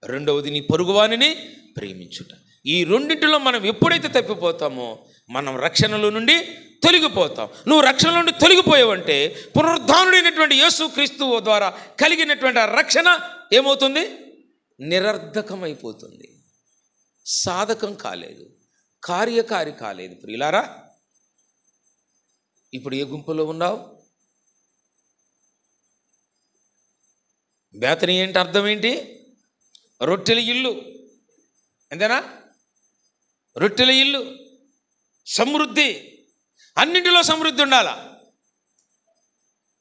రెండవది నీ పొరుగువానిని ప్రేమించుట. ఈ రెండింటిలో మనం ఎప్పుడైతే తప్పిపోతామో మనం రక్షణలో నుండి తొలగిపోతాం. నువ్వు రక్షణ నుండి తొలగిపోయావంటే పునరుద్ధానుడైనటువంటి యేసు క్రీస్తువు ద్వారా కలిగినటువంటి ఆ రక్షణ ఏమవుతుంది? నిరర్ధకమైపోతుంది, సాధకం కాలేదు, కార్యకారి కాలేదు. ప్రియులారా, ఇప్పుడు ఏ గుంపులో ఉన్నావు? బేతనీ ఏంటి అర్థం ఏంటి? రొట్టెల ఇల్లు, అంతేనా? రొట్టెల ఇల్లు, సమృద్ధి, అన్నింటిలో సమృద్ధి ఉండాలా.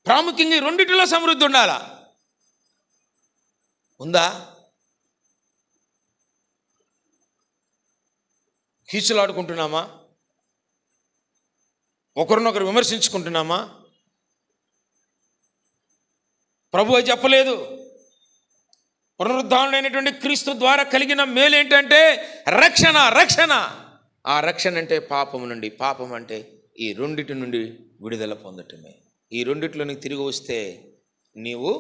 ప్రాముఖ్యంగా ఈ రెండింటిలో సమృద్ధి ఉండాలా. ఉందా? కీచులాడుకుంటున్నామా? ఒకరినొకరు విమర్శించుకుంటున్నామా? ప్రభు అది చెప్పలేదు. పునరుద్ధానుడైనటువంటి క్రీస్తు ద్వారా కలిగిన మేలు ఏంటంటే రక్షణ. రక్షణ, ఆ రక్షణ అంటే పాపము నుండి, పాపం అంటే ఈ రెండిటి నుండి విడుదల పొందటమే. ఈ రెండిట్లోనికి తిరిగి వస్తే నీవు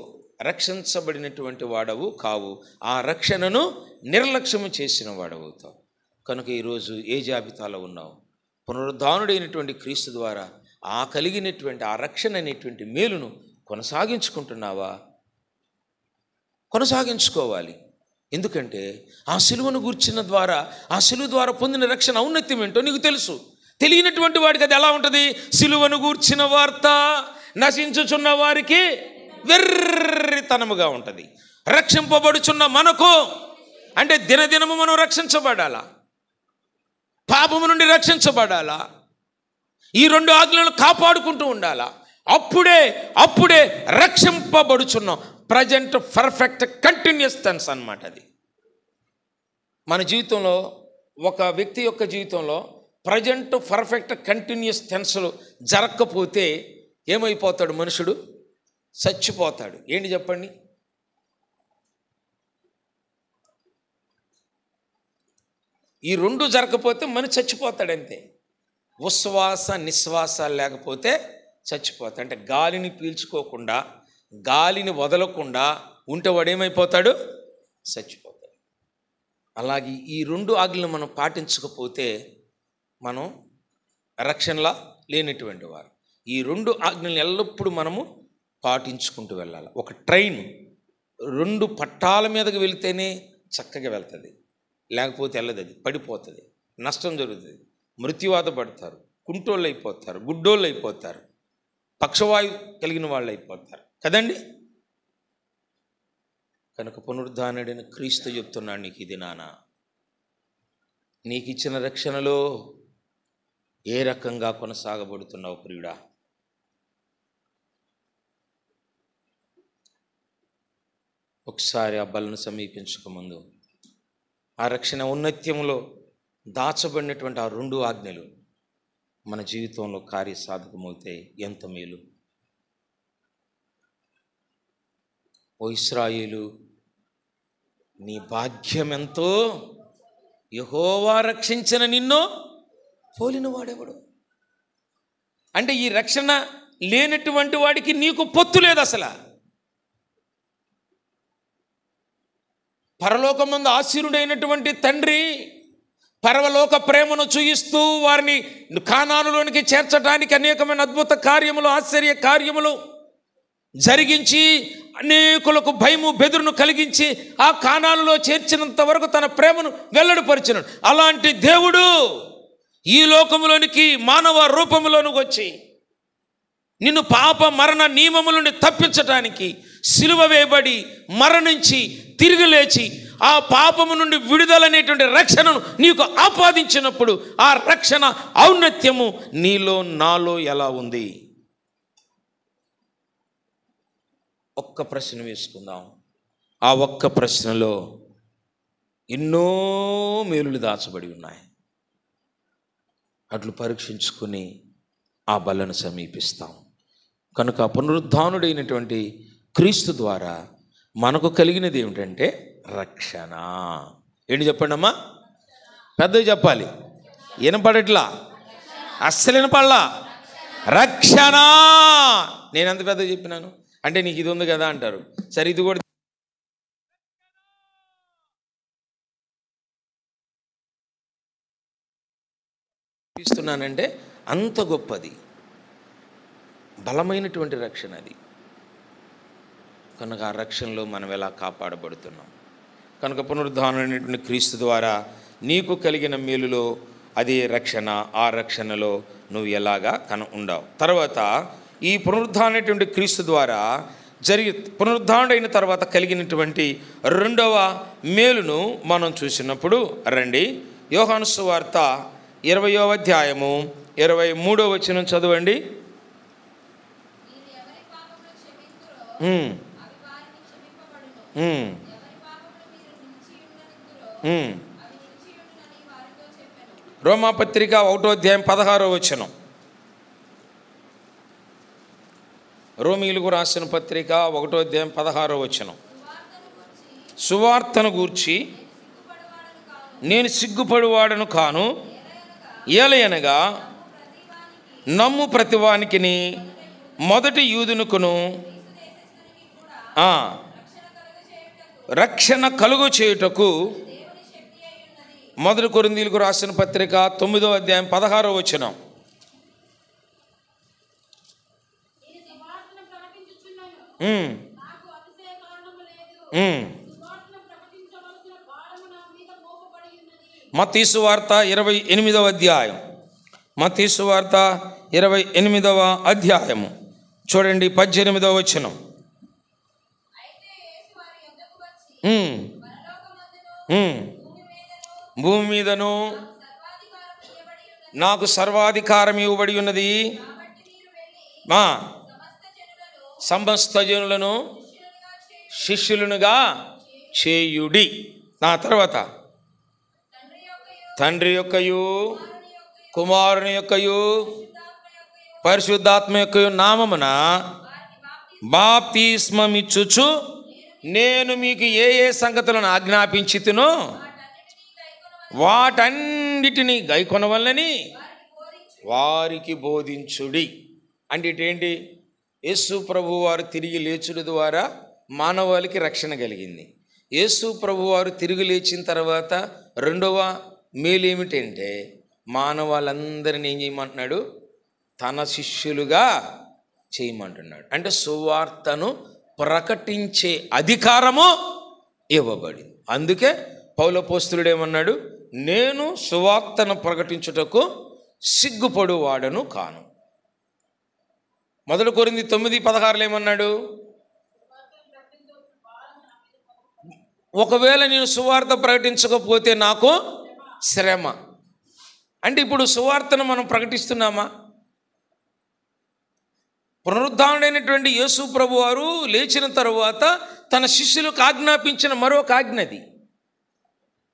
రక్షించబడినటువంటి వాడవు కావు, ఆ రక్షణను నిర్లక్ష్యము చేసిన వాడవుతావు. కనుక ఈరోజు ఏ జాబితాలో ఉన్నావు? పునరుద్ధానుడైనటువంటి క్రీస్తు ద్వారా ఆ కలిగినటువంటి ఆ రక్షణ అనేటువంటి మేలును కొనసాగించుకుంటున్నావా? కొనసాగించుకోవాలి. ఎందుకంటే ఆ సిలువను గూర్చిన ద్వారా, ఆ సిలువ ద్వారా పొందిన రక్షణ ఔన్నత్యం ఏంటో నీకు తెలుసు. తెలియనటువంటి వాడికి అది ఎలా ఉంటుంది? సిలువను గూర్చిన వార్త నశించుచున్న వారికి వెర్రితనముగా ఉంటుంది. రక్షింపబడుచున్న మనకు అంటే దినదినము మనం రక్షించబడాలా, పాపము నుండి రక్షించబడాలా, ఈ రెండు ఆజ్ఞలను కాపాడుకుంటూ ఉండాలా. అప్పుడే రక్షింపబడుచున్నాం. ప్రజెంట్ పర్ఫెక్ట్ కంటిన్యూస్ టెన్స్ అన్నమాట. అది మన జీవితంలో, ఒక వ్యక్తి యొక్క జీవితంలో ప్రజెంట్ పర్ఫెక్ట్ కంటిన్యూస్ టెన్స్లు జరగకపోతే ఏమైపోతాడు? మనుషుడు చచ్చిపోతాడు. ఏంటి చెప్పండి? ఈ రెండు జరగకపోతే మనిషి చచ్చిపోతాడు అంతే. ఉశ్వాస నిశ్వాసాలు లేకపోతే చచ్చిపోతాడు. అంటే గాలిని పీల్చుకోకుండా, గాలిని వదలకుండా ఉంటే వాడు ఏమైపోతాడు? చచ్చిపోతాడు. అలాగే ఈ 2 ఆజ్ఞలను మనం పాటించకపోతే మనం రక్షణలా లేనటువంటి వారు. ఈ 2 ఆజ్ఞలను ఎల్లప్పుడూ మనము పాటించుకుంటూ వెళ్ళాలి. ఒక ట్రైన్ 2 పట్టాల మీదకి వెళితేనే చక్కగా వెళ్తుంది, లేకపోతే వెళ్ళదు, అది పడిపోతుంది, నష్టం జరుగుతుంది, మృత్యువాత పడతారు, కుంటోళ్ళు అయిపోతారు, గుడ్డోళ్ళు అయిపోతారు, పక్షవాయువు కలిగిన వాళ్ళు అయిపోతారు కదండి. కనుక పునరుద్ధానుడైన క్రీస్తు చెప్తున్నాడు, నీకు ఇది నానా, నీకు ఇచ్చిన రక్షణలో ఏ రకంగా కొనసాగబడుతున్నావు ప్రియుడా? ఒకసారి ఆ బలను సమీపించకముందు ఆ రక్షణ ఔన్నత్యంలో దాచబడినటువంటి ఆ 2 ఆజ్ఞలు మన జీవితంలో కార్యసాధకమవుతే ఎంత మేలు. ఓ ఇశ్రాయేలు, నీ భాగ్యమెంతో, యెహోవా రక్షించిన నిన్ను పోలిన వాడెవడు? అంటే ఈ రక్షణ లేనటువంటి వాడికి నీకు పొత్తు లేదు అసలు. పరలోకమందు ఆశీనుడైనటువంటి తండ్రి పరలోక ప్రేమను చూయిస్తూ వారిని కానానులోనికి చేర్చడానికి అనేకమైన అద్భుత కార్యములు, ఆశ్చర్య కార్యములు జరిగించి అనేకులకు భయము బెదురును కలిగించి ఆ కానానులో చేర్చినంత వరకు తన ప్రేమను వెల్లడిపరిచినాడు. అలాంటి దేవుడు ఈ లోకములోనికి మానవ రూపంలోనికి వచ్చి నిన్ను పాప మరణ నియమముల నుండి తప్పించటానికి సిలువ వేయబడి మరణించి తిరిగి లేచి ఆ పాపము నుండి విడుదలనేటువంటి రక్షణను నీకు ఆపాదించినప్పుడు ఆ రక్షణ ఔన్నత్యము నీలో నాలో ఎలా ఉంది? ఒక్క ప్రశ్న వేసుకుందాం. ఆ ఒక్క ప్రశ్నలో ఎన్నో మేలులు దాచబడి ఉన్నాయి. అట్లు పరీక్షించుకుని ఆ బలను సమీపిస్తాం. కనుక పునరుద్ధానుడైనటువంటి క్రీస్తు ద్వారా మనకు కలిగినది ఏమిటంటే రక్షణ. ఏంటి చెప్పండి అమ్మా, పెద్దవి చెప్పాలి, వినపడట్లా, అస్సలు వినపడలా. రక్షణ. నేను ఎంత పెద్దగా చెప్పినాను అంటే నీకు ఇది ఉంది కదా అంటారు. సరే, ఇది కూడా ఇస్తున్నానంటే అంత గొప్పది, బలమైనటువంటి రక్షణ అది. కనుక ఆ రక్షణలో మనం ఎలా కాపాడబడుతున్నాం? కనుక పునరుద్ధానమైనటువంటి క్రీస్తు ద్వారా నీకు కలిగిన మేలులో అదే రక్షణ. ఆ రక్షణలో నువ్వు ఎలాగా ఉండవు. తర్వాత ఈ పునరుద్ధానమైనటువంటి క్రీస్తు ద్వారా పునరుద్ధానుడైన తర్వాత కలిగినటువంటి 2వ మేలును మనం చూసినప్పుడు రండి, యోహాను సువార్త 20వ అధ్యాయము 23వ వచనం చదవండి. రోమాపత్రిక 1వ అధ్యాయం 16వ వచనం. రోమీయులకు రాసిన పత్రిక 1వ అధ్యాయం 16వ వచనం. సువార్తను గూర్చి నేను సిగ్గుపడువాడను కాను, ఏలయనగా నమ్ము ప్రతివానికిని మొదటి యూదునికును రక్షణ కలుగు చేయుటకు. మొదటి కొరింథీయులకు రాసిన పత్రిక 9వ అధ్యాయం 16వ వచనం. మత్తయి సువార్త 28వ అధ్యాయం. మత్తయి సువార్త 28వ అధ్యాయము చూడండి, 18వ వచనం. భూమి మీదను నాకు సర్వాధికారం ఇవ్వబడి ఉన్నది, మా సమస్త జనులను శిష్యులనుగా చేయుడి. నా తర్వాత తండ్రి యొక్కయు కుమారుని యొక్కయు పరిశుద్ధాత్మ యొక్కయు నామమున బాప్తిస్మమిచ్చుచు నేను మీకు ఏ ఏ సంగతులను ఆజ్ఞాపించితునో వాటన్నిటినీ గైకొనవలనని వారికి బోధించుడి అంటే ఇటేంటి? యేసు ప్రభు వారు తిరిగి లేచుడు ద్వారా మానవాళికి రక్షణ కలిగింది. యేసు ప్రభు వారు తిరిగి లేచిన తర్వాత రెండవ మేలు ఏమిటంటే మానవాళ్ళందరినీ ఏం చేయమంటున్నాడు? తన శిష్యులుగా చేయమంటున్నాడు. అంటే సువార్తను ప్రకటించే అధికారము ఇవ్వబడింది. అందుకే పౌలపోస్తులుడు ఏమన్నాడు? నేను సువార్తను ప్రకటించుటకు సిగ్గుపడువాడను కాను. 1 కొరింథీ 9:16 ఏమన్నాడు? ఒకవేళ నేను సువార్త ప్రకటించకపోతే నాకు శ్రమ. అంటే ఇప్పుడు సువార్తను మనం ప్రకటిస్తున్నామా? పునరుద్ధానుడైనటువంటి యేసు ప్రభు వారు లేచిన తరువాత తన శిష్యులకు ఆజ్ఞాపించిన మరొక ఆజ్ఞది,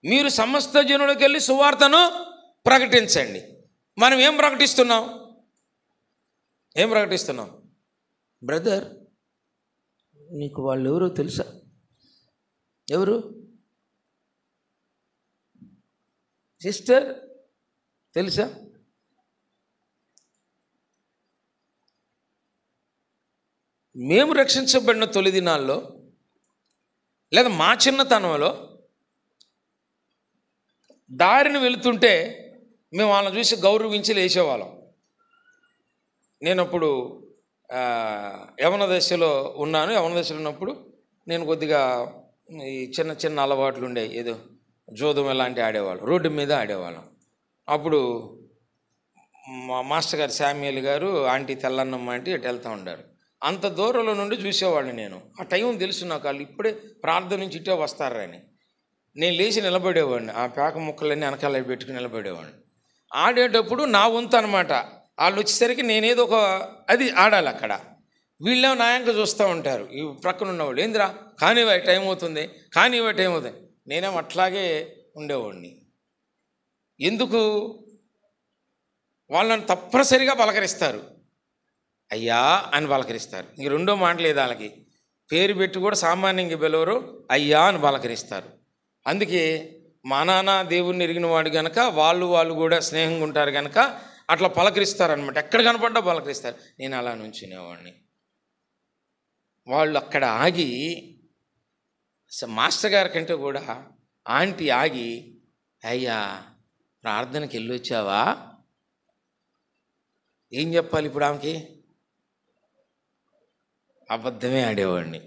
మీరు సమస్త జనులకు వెళ్ళి సువార్తను ప్రకటించండి. మనం ఏం ప్రకటిస్తున్నాం? బ్రదర్, నీకు వాళ్ళు ఎవరో తెలుసా? ఎవరు? సిస్టర్ తెలుసా? మేము రక్షించబడిన తొలి దినాల్లో లేదా మా చిన్నతనంలో దారిని వెళుతుంటే మేము వాళ్ళని చూసి గౌరవించి లేచేవాళ్ళం. నేను అప్పుడు యవన దశలో ఉన్నాను. యవన దశలో ఉన్నప్పుడు నేను కొద్దిగా ఈ చిన్న చిన్న అలవాట్లు ఉండేవి. ఏదో జోదం ఇలాంటివి ఆడేవాళ్ళం, రోడ్డు మీద ఆడేవాళ్ళం. అప్పుడు మా మాస్టర్ గారు శామ్యుయల్ గారు ఆంటీ తెల్లన్నమ్మ ఆంటీ ఇటు వెళ్తూ ఉండారు. అంత దూరంలో నుండి చూసేవాడిని నేను. ఆ టైం తెలుసు నాకు, వాళ్ళు ఇప్పుడే ప్రార్థన నుంచి ఇటే వస్తారని. నేను లేచి నిలబడేవాడిని, ఆ పేక ముక్కలన్నీ వెనకాల పెట్టుకుని నిలబడేవాడిని. ఆడేటప్పుడు నా వంతు అనమాట. వాళ్ళు వచ్చేసరికి నేనేదో ఒక అది ఆడాలి అక్కడ. వీళ్ళేమో నాయంక చూస్తూ ఉంటారు, ఈ ప్రక్కన ఉన్నవాళ్ళు, ఏందిరా కానివా టైం అవుతుంది, కానివా టైం అవుతుంది. నేనేమో అట్లాగే ఉండేవాడిని. ఎందుకు? వాళ్ళని తప్పనిసరిగా పలకరిస్తారు, అయ్యా అని పలకరిస్తారు. ఇంక రెండో మాట లేదు వాళ్ళకి, పేరు పెట్టి కూడా సామాన్యంగా పిలవరు, అయ్యా అని పలకరిస్తారు. అందుకే మా నాన్న దేవుణ్ణి ఎరిగిన వాడు కనుక వాళ్ళు కూడా స్నేహంగా ఉంటారు కనుక అట్లా పలకరిస్తారనమాట. ఎక్కడ కనపడ్డా పలకరిస్తారు. నేను అలా నుంచునేవాడిని. వాళ్ళు అక్కడ ఆగి, మాస్టర్ గారి కంటే కూడా ఆంటీ ఆగి, అయ్యా ప్రార్థనకి వెళ్ళొచ్చావా? ఏం చెప్పాలి ఇప్పుడు ఆమెకి? అబద్ధమే ఆడేవాడిని.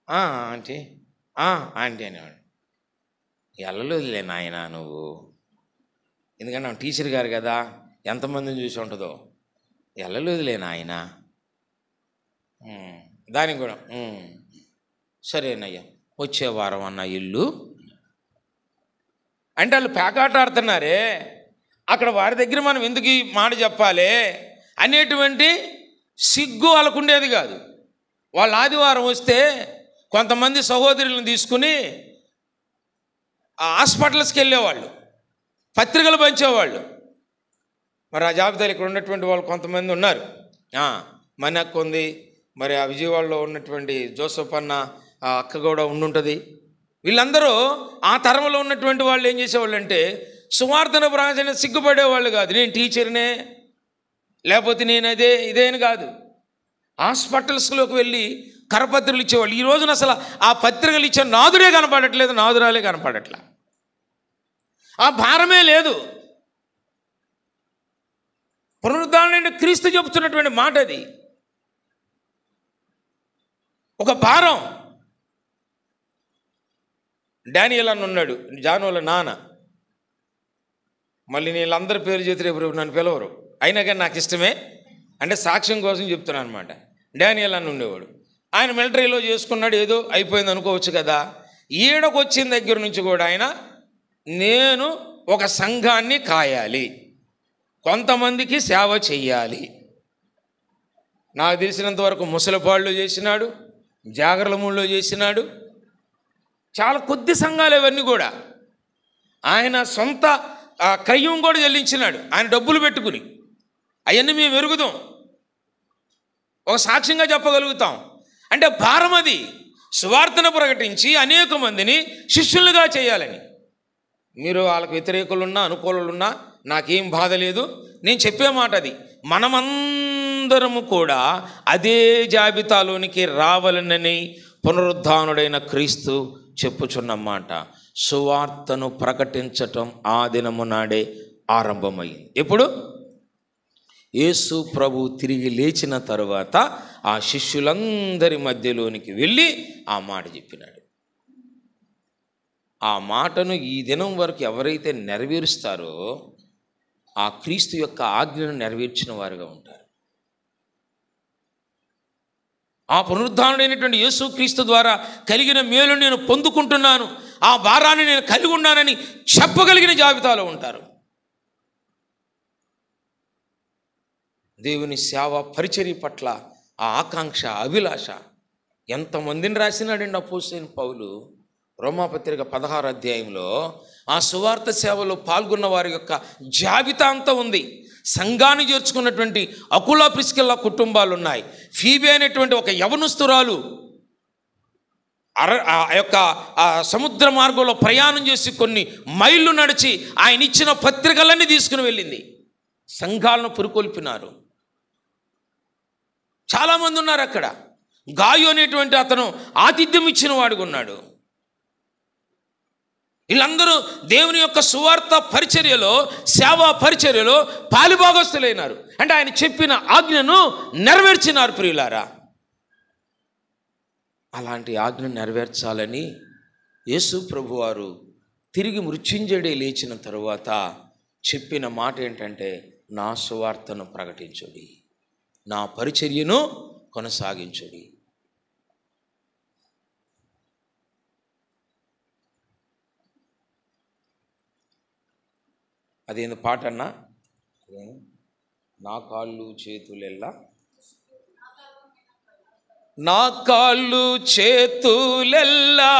ఆంటీ ఆంటీ అనేవాడు. వెళ్ళలేదులే నాయన నువ్వు, ఎందుకంటే ఆమె టీచర్ గారు కదా, ఎంతమందిని చూసి ఉంటుందో. వెళ్ళలేదులే నాయన. దానికి కూడా సరేనయ్యా వచ్చే వారం అన్న ఇల్లు అంటే వాళ్ళు పేకాట ఆడుతున్నారే, అక్కడ వారి దగ్గర మనం ఎందుకు ఈ మాట చెప్పాలి అనేటువంటి సిగ్గు వాళ్ళకుండేది కాదు. వాళ్ళు ఆదివారం వస్తే కొంతమంది సహోదరులను తీసుకుని హాస్పిటల్స్కి వెళ్ళేవాళ్ళు, పత్రికలు పంచేవాళ్ళు. మరి ఆ జాబితాలు ఇక్కడ ఉన్నటువంటి వాళ్ళు కొంతమంది ఉన్నారు. మనకు ఉంది, మరి ఆ విజయవాడలో ఉన్నటువంటి జోసఫ్ అన్న అక్క కూడా ఉండుంటుంది. వీళ్ళందరూ ఆ తరంలో ఉన్నటువంటి వాళ్ళు ఏం చేసేవాళ్ళు అంటే సువార్తను ప్రకటించడానికి సిగ్గుపడేవాళ్ళు కాదు. నేను టీచర్నే, లేకపోతే నేను ఇదేని కాదు. హాస్పిటల్స్లోకి వెళ్ళి కరపత్రికలు ఇచ్చేవాళ్ళు. ఈ రోజున అసలు ఆ పత్రికలు ఇచ్చే నాదుడే కనపడట్లేదు, నాదురాలే కనపడట్లా. ఆ భారమే లేదు. పునరుద్ధారణ క్రీస్తు చెబుతున్నటువంటి మాట అది. ఒక భారం. డానియల్ అని ఉన్నాడు, జానుల నాన్న. మళ్ళీ వీళ్ళందరి పేరు చేతి రేపు నన్ను పిలవరు, అయినా కానీ నాకు ఇష్టమే అంటే సాక్ష్యం కోసం చెప్తున్నాను అనమాట. డానియల్ అని ఉండేవాడు. ఆయన మిలిటరీలో చేసుకున్నాడు, ఏదో అయిపోయింది అనుకోవచ్చు కదా. ఈడకు వచ్చిన దగ్గర నుంచి కూడా ఆయన నేను ఒక సంఘాన్ని కాయాలి, కొంతమందికి సేవ చెయ్యాలి. నాకు తెలిసినంత వరకు ముసలిపాళ్ళు చేసినాడు, జాగర్లమూళ్ళలో చేసినాడు. చాలా కొద్ది సంఘాలు ఇవన్నీ కూడా. ఆయన సొంత క్రయం కూడా చెల్లించినాడు, ఆయన డబ్బులు పెట్టుకుని. అవన్నీ మేము ఎరుగుదాం, ఒక సాక్ష్యంగా చెప్పగలుగుతాం. అంటే భారం అది. సువార్తను ప్రకటించి అనేక మందిని శిష్యులుగా చేయాలని. మీరు వాళ్ళకి వ్యతిరేకులున్నా అనుకూలున్నా నాకేం బాధ లేదు, నేను చెప్పే మాట అది. మనమందరము కూడా అదే జాబితాలోనికి రావాలనని పునరుద్ధానుడైన క్రీస్తు చెప్పుచున్నమాట. సువార్తను ప్రకటించటం ఆ దినము నాడే ఆరంభమైంది. ఎప్పుడు? యేసు ప్రభు తిరిగి లేచిన తరువాత ఆ శిష్యులందరి మధ్యలోనికి వెళ్ళి ఆ మాట చెప్పినాడు. ఆ మాటను ఈ దినం వరకు ఎవరైతే నెరవేరుస్తారో ఆ క్రీస్తు యొక్క ఆజ్ఞను నెరవేర్చిన వారుగా ఉంటారు. ఆ పునరుద్ధానుడైనటువంటి యేసు క్రీస్తు ద్వారా కలిగిన మేలు నేను పొందుకుంటున్నాను, ఆ భారాన్ని నేను కలిగి ఉన్నానని చెప్పగలిగిన జాబితాలో ఉంటారు. దేవుని సేవ పరిచర్య పట్ల ఆ ఆకాంక్ష, అభిలాష ఎంతమందిని రాసినాడండి అపోస్తలుడైన పౌలు. రోమాపత్రిక 16వ అధ్యాయంలో ఆ సువార్త సేవలో పాల్గొన్న వారి యొక్క జాబితా అంతా ఉంది. సంఘాన్ని చేర్చుకున్నటువంటి అకుల ప్రిస్కిల్ల కుటుంబాలు ఉన్నాయి. ఫీబే అనేటువంటి ఒక యవనస్తురాలు ఆ యొక్క సముద్ర మార్గంలో ప్రయాణం చేసి కొన్ని మైళ్ళు నడిచి ఆయన ఇచ్చిన పత్రికలన్నీ తీసుకుని వెళ్ళింది. సంఘాలను పురుకొల్పినారు. చాలామంది ఉన్నారు అక్కడ. గాయు అనేటువంటి అతను ఆతిథ్యం ఇచ్చిన వాడుగా ఉన్నాడు. వీళ్ళందరూ దేవుని యొక్క సువార్త పరిచర్యలో, సేవా పరిచర్యలో పాలుభాగస్తులైనారు. అంటే ఆయన చెప్పిన ఆజ్ఞను నెరవేర్చినారు. ప్రియులారా, అలాంటి ఆజ్ఞ నెరవేర్చాలని యేసు ప్రభువారు తిరిగి మృత్యుంజయుడే లేచిన తరువాత చెప్పిన మాట ఏంటంటే, నా సువార్తను ప్రకటించుడి, నా పరిచర్యను కొనసాగించుడి. అదేంది పాట అన్నా? నా కాళ్ళు చేతులెల్లా, నా కాళ్ళు చేతులెల్లా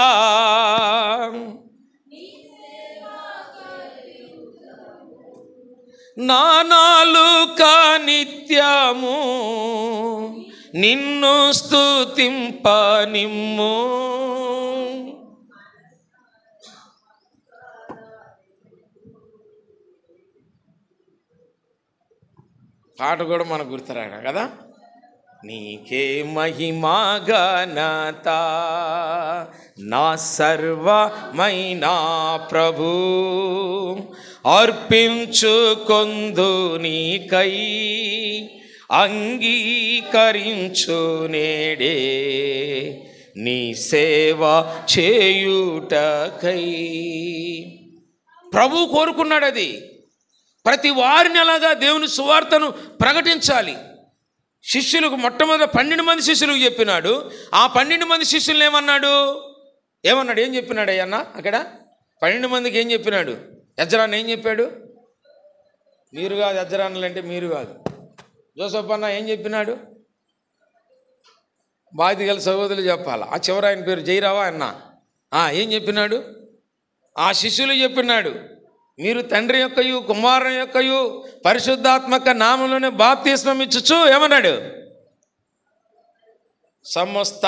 నా నాలుక నిత్యము నిన్ను స్తుతింప నిమ్ము. పాట కూడా మనకు గుర్తురాడా కదా? నీకే మహిమా ఘనత నా సర్వమైన ప్రభు, అర్పించుకొందు నీకై అంగీకరించు నేడే నీ సేవ చేయుటకై. ప్రభు కోరుకున్నాడు అది. ప్రతి వారిని అలాగా దేవుని సువార్తను ప్రకటించాలి. శిష్యులకు మొట్టమొదటి 12 మంది శిష్యులకు చెప్పినాడు. ఆ 12 మంది శిష్యులను ఏమన్నాడు? ఏం చెప్పినాడు అయ్యన్న? అక్కడ 12 మందికి ఏం చెప్పినాడు? యజ్రాన్ని ఏం చెప్పాడు? మీరు కాదు, యజ్రాన్లు అంటే మీరు కాదు. జోసఫ్ అన్న ఏం చెప్పినాడు? బాధ్యత గల సహోదరులు చెప్పాలి. ఆ చివరి ఆయన పేరు జైరావా అన్న. ఏం చెప్పినాడు? ఆ శిష్యులు చెప్పినాడు, మీరు తండ్రి యొక్కయు కుమారుని యొక్కయు పరిశుద్ధాత్మక నామంలోనే బాప్తిస్మం ఇచ్చుచు ఏమన్నాడు? సమస్త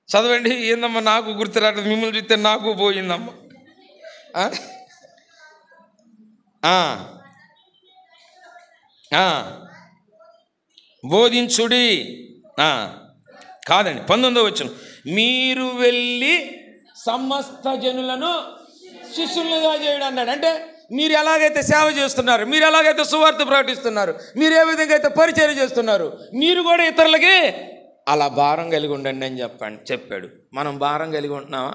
చదవండి. ఏందమ్మా నాకు గుర్తురాటది, మిమ్మల్ని చూస్తే నాకు పోయిందమ్మా. బోధించుడి కాదండి, 19వ వచనం, మీరు వెళ్ళి సమస్త జనులను శిష్యులుగా చేయడం అన్నాడు. అంటే మీరు ఎలాగైతే సేవ చేస్తున్నారు, మీరు ఎలాగైతే సువార్త ప్రకటిస్తున్నారు, మీరు ఏ విధంగా అయితే పరిచర్య చేస్తున్నారు, మీరు కూడా ఇతరులకి అలా భారం కలిగి ఉండండి అని చెప్పాడు. మనం భారం కలిగి ఉంటున్నామా?